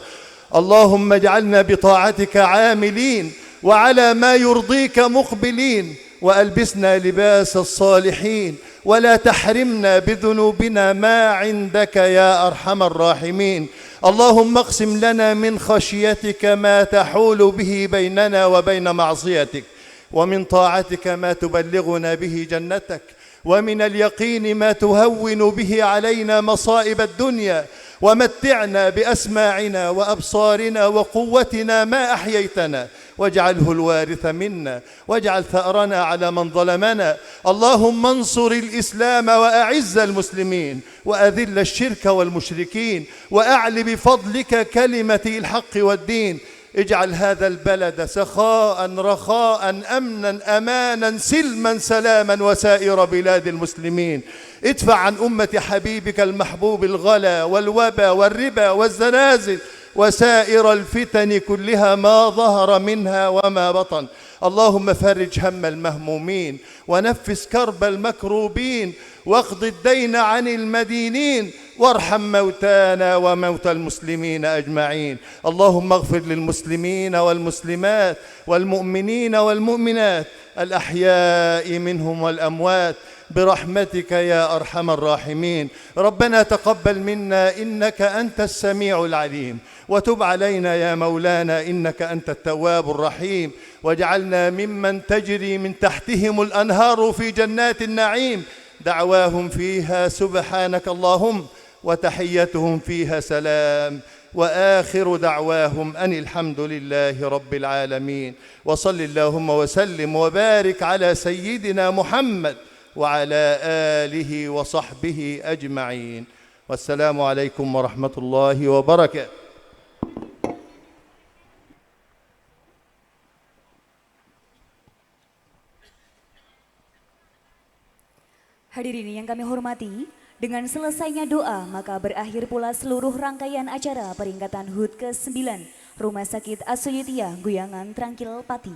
اللهم اجعلنا بطاعتك عاملين، وعلى ما يرضيك مقبلين، وألبسنا لباس الصالحين. ولا تحرمنا بذنوبنا ما عندك يا أرحم الراحمين. اللهم اقسم لنا من خشيتك ما تحول به بيننا وبين معصيتك، ومن طاعتك ما تبلغنا به جنتك، ومن اليقين ما تهون به علينا مصائب الدنيا، ومتعنا بأسماعنا وأبصارنا وقوتنا ما أحييتنا، واجعله الوارث منا، واجعل ثأرنا على من ظلمنا. اللهم انصر الإسلام وأعز المسلمين، وأذل الشرك والمشركين، وأعل بفضلك كلمة الحق والدين. اجعل هذا البلد سخاء رخاء أمنا أمانا سلما سلاما وسائر بلاد المسلمين. ادفع عن أمة حبيبك المحبوب الغلا والوبا والربا والزلازل وسائر الفتن كلها ما ظهر منها وما بطن. اللهم فرج هم المهمومين، ونفس كرب المكروبين، واقض الدين عن المدينين، وارحم موتانا وموتى المسلمين أجمعين. اللهم اغفر للمسلمين والمسلمات والمؤمنين والمؤمنات الأحياء منهم والأموات برحمتك يا أرحم الراحمين. ربنا تقبل منا إنك أنت السميع العليم، وتب علينا يا مولانا إنك أنت التواب الرحيم، واجعلنا ممن تجري من تحتهم الأنهار في جنات النعيم، دعواهم فيها سبحانك اللهم، وتحيتهم فيها سلام، وآخر دعواهم أن الحمد لله رب العالمين. وصل اللهم وسلم وبارك على سيدنا محمد وعلى آله وصحبه أجمعين. والسلام عليكم ورحمة الله وبركاته. Hadirin yang kami hormati, dengan selesainya doa maka berakhir pula seluruh rangkaian acara peringkatan HUT ke-9 Rumah Sakit Asuyutia Guyangan Trangkil Pati.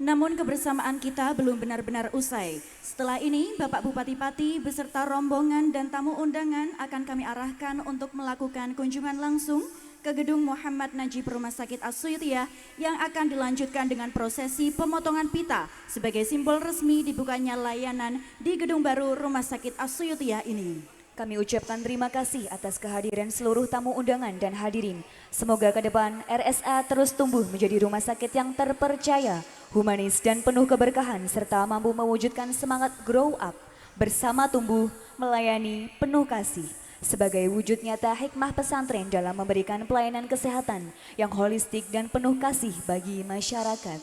Namun kebersamaan kita belum benar-benar usai. Setelah ini Bapak Bupati Pati beserta rombongan dan tamu undangan akan kami arahkan untuk melakukan kunjungan langsung ke gedung Muhammad Najib Rumah Sakit Asuyutia yang akan dilanjutkan dengan prosesi pemotongan pita sebagai simbol resmi dibukanya layanan di gedung baru Rumah Sakit Asuyutia ini. Kami ucapkan terima kasih atas kehadiran seluruh tamu undangan dan hadirin. Semoga ke depan RSA terus tumbuh menjadi rumah sakit yang terpercaya, humanis dan penuh keberkahan serta mampu mewujudkan semangat grow up, bersama tumbuh, melayani, penuh kasih. Sebagai wujud nyata hikmah pesantren dalam memberikan pelayanan kesehatan yang holistik dan penuh kasih bagi masyarakat.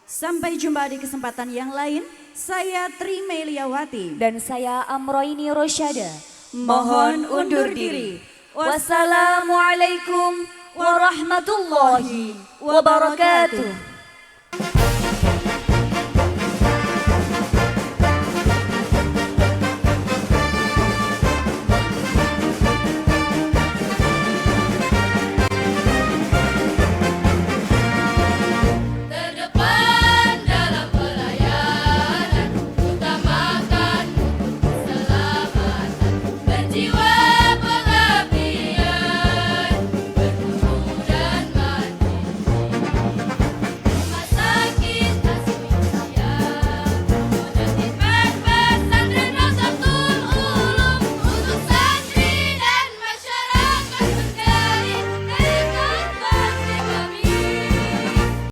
Sampai jumpa di kesempatan yang lain. Saya Tri Meliawati dan saya Amroini Rosyada. Mohon undur diri. Wassalamualaikum warahmatullahi wabarakatuh.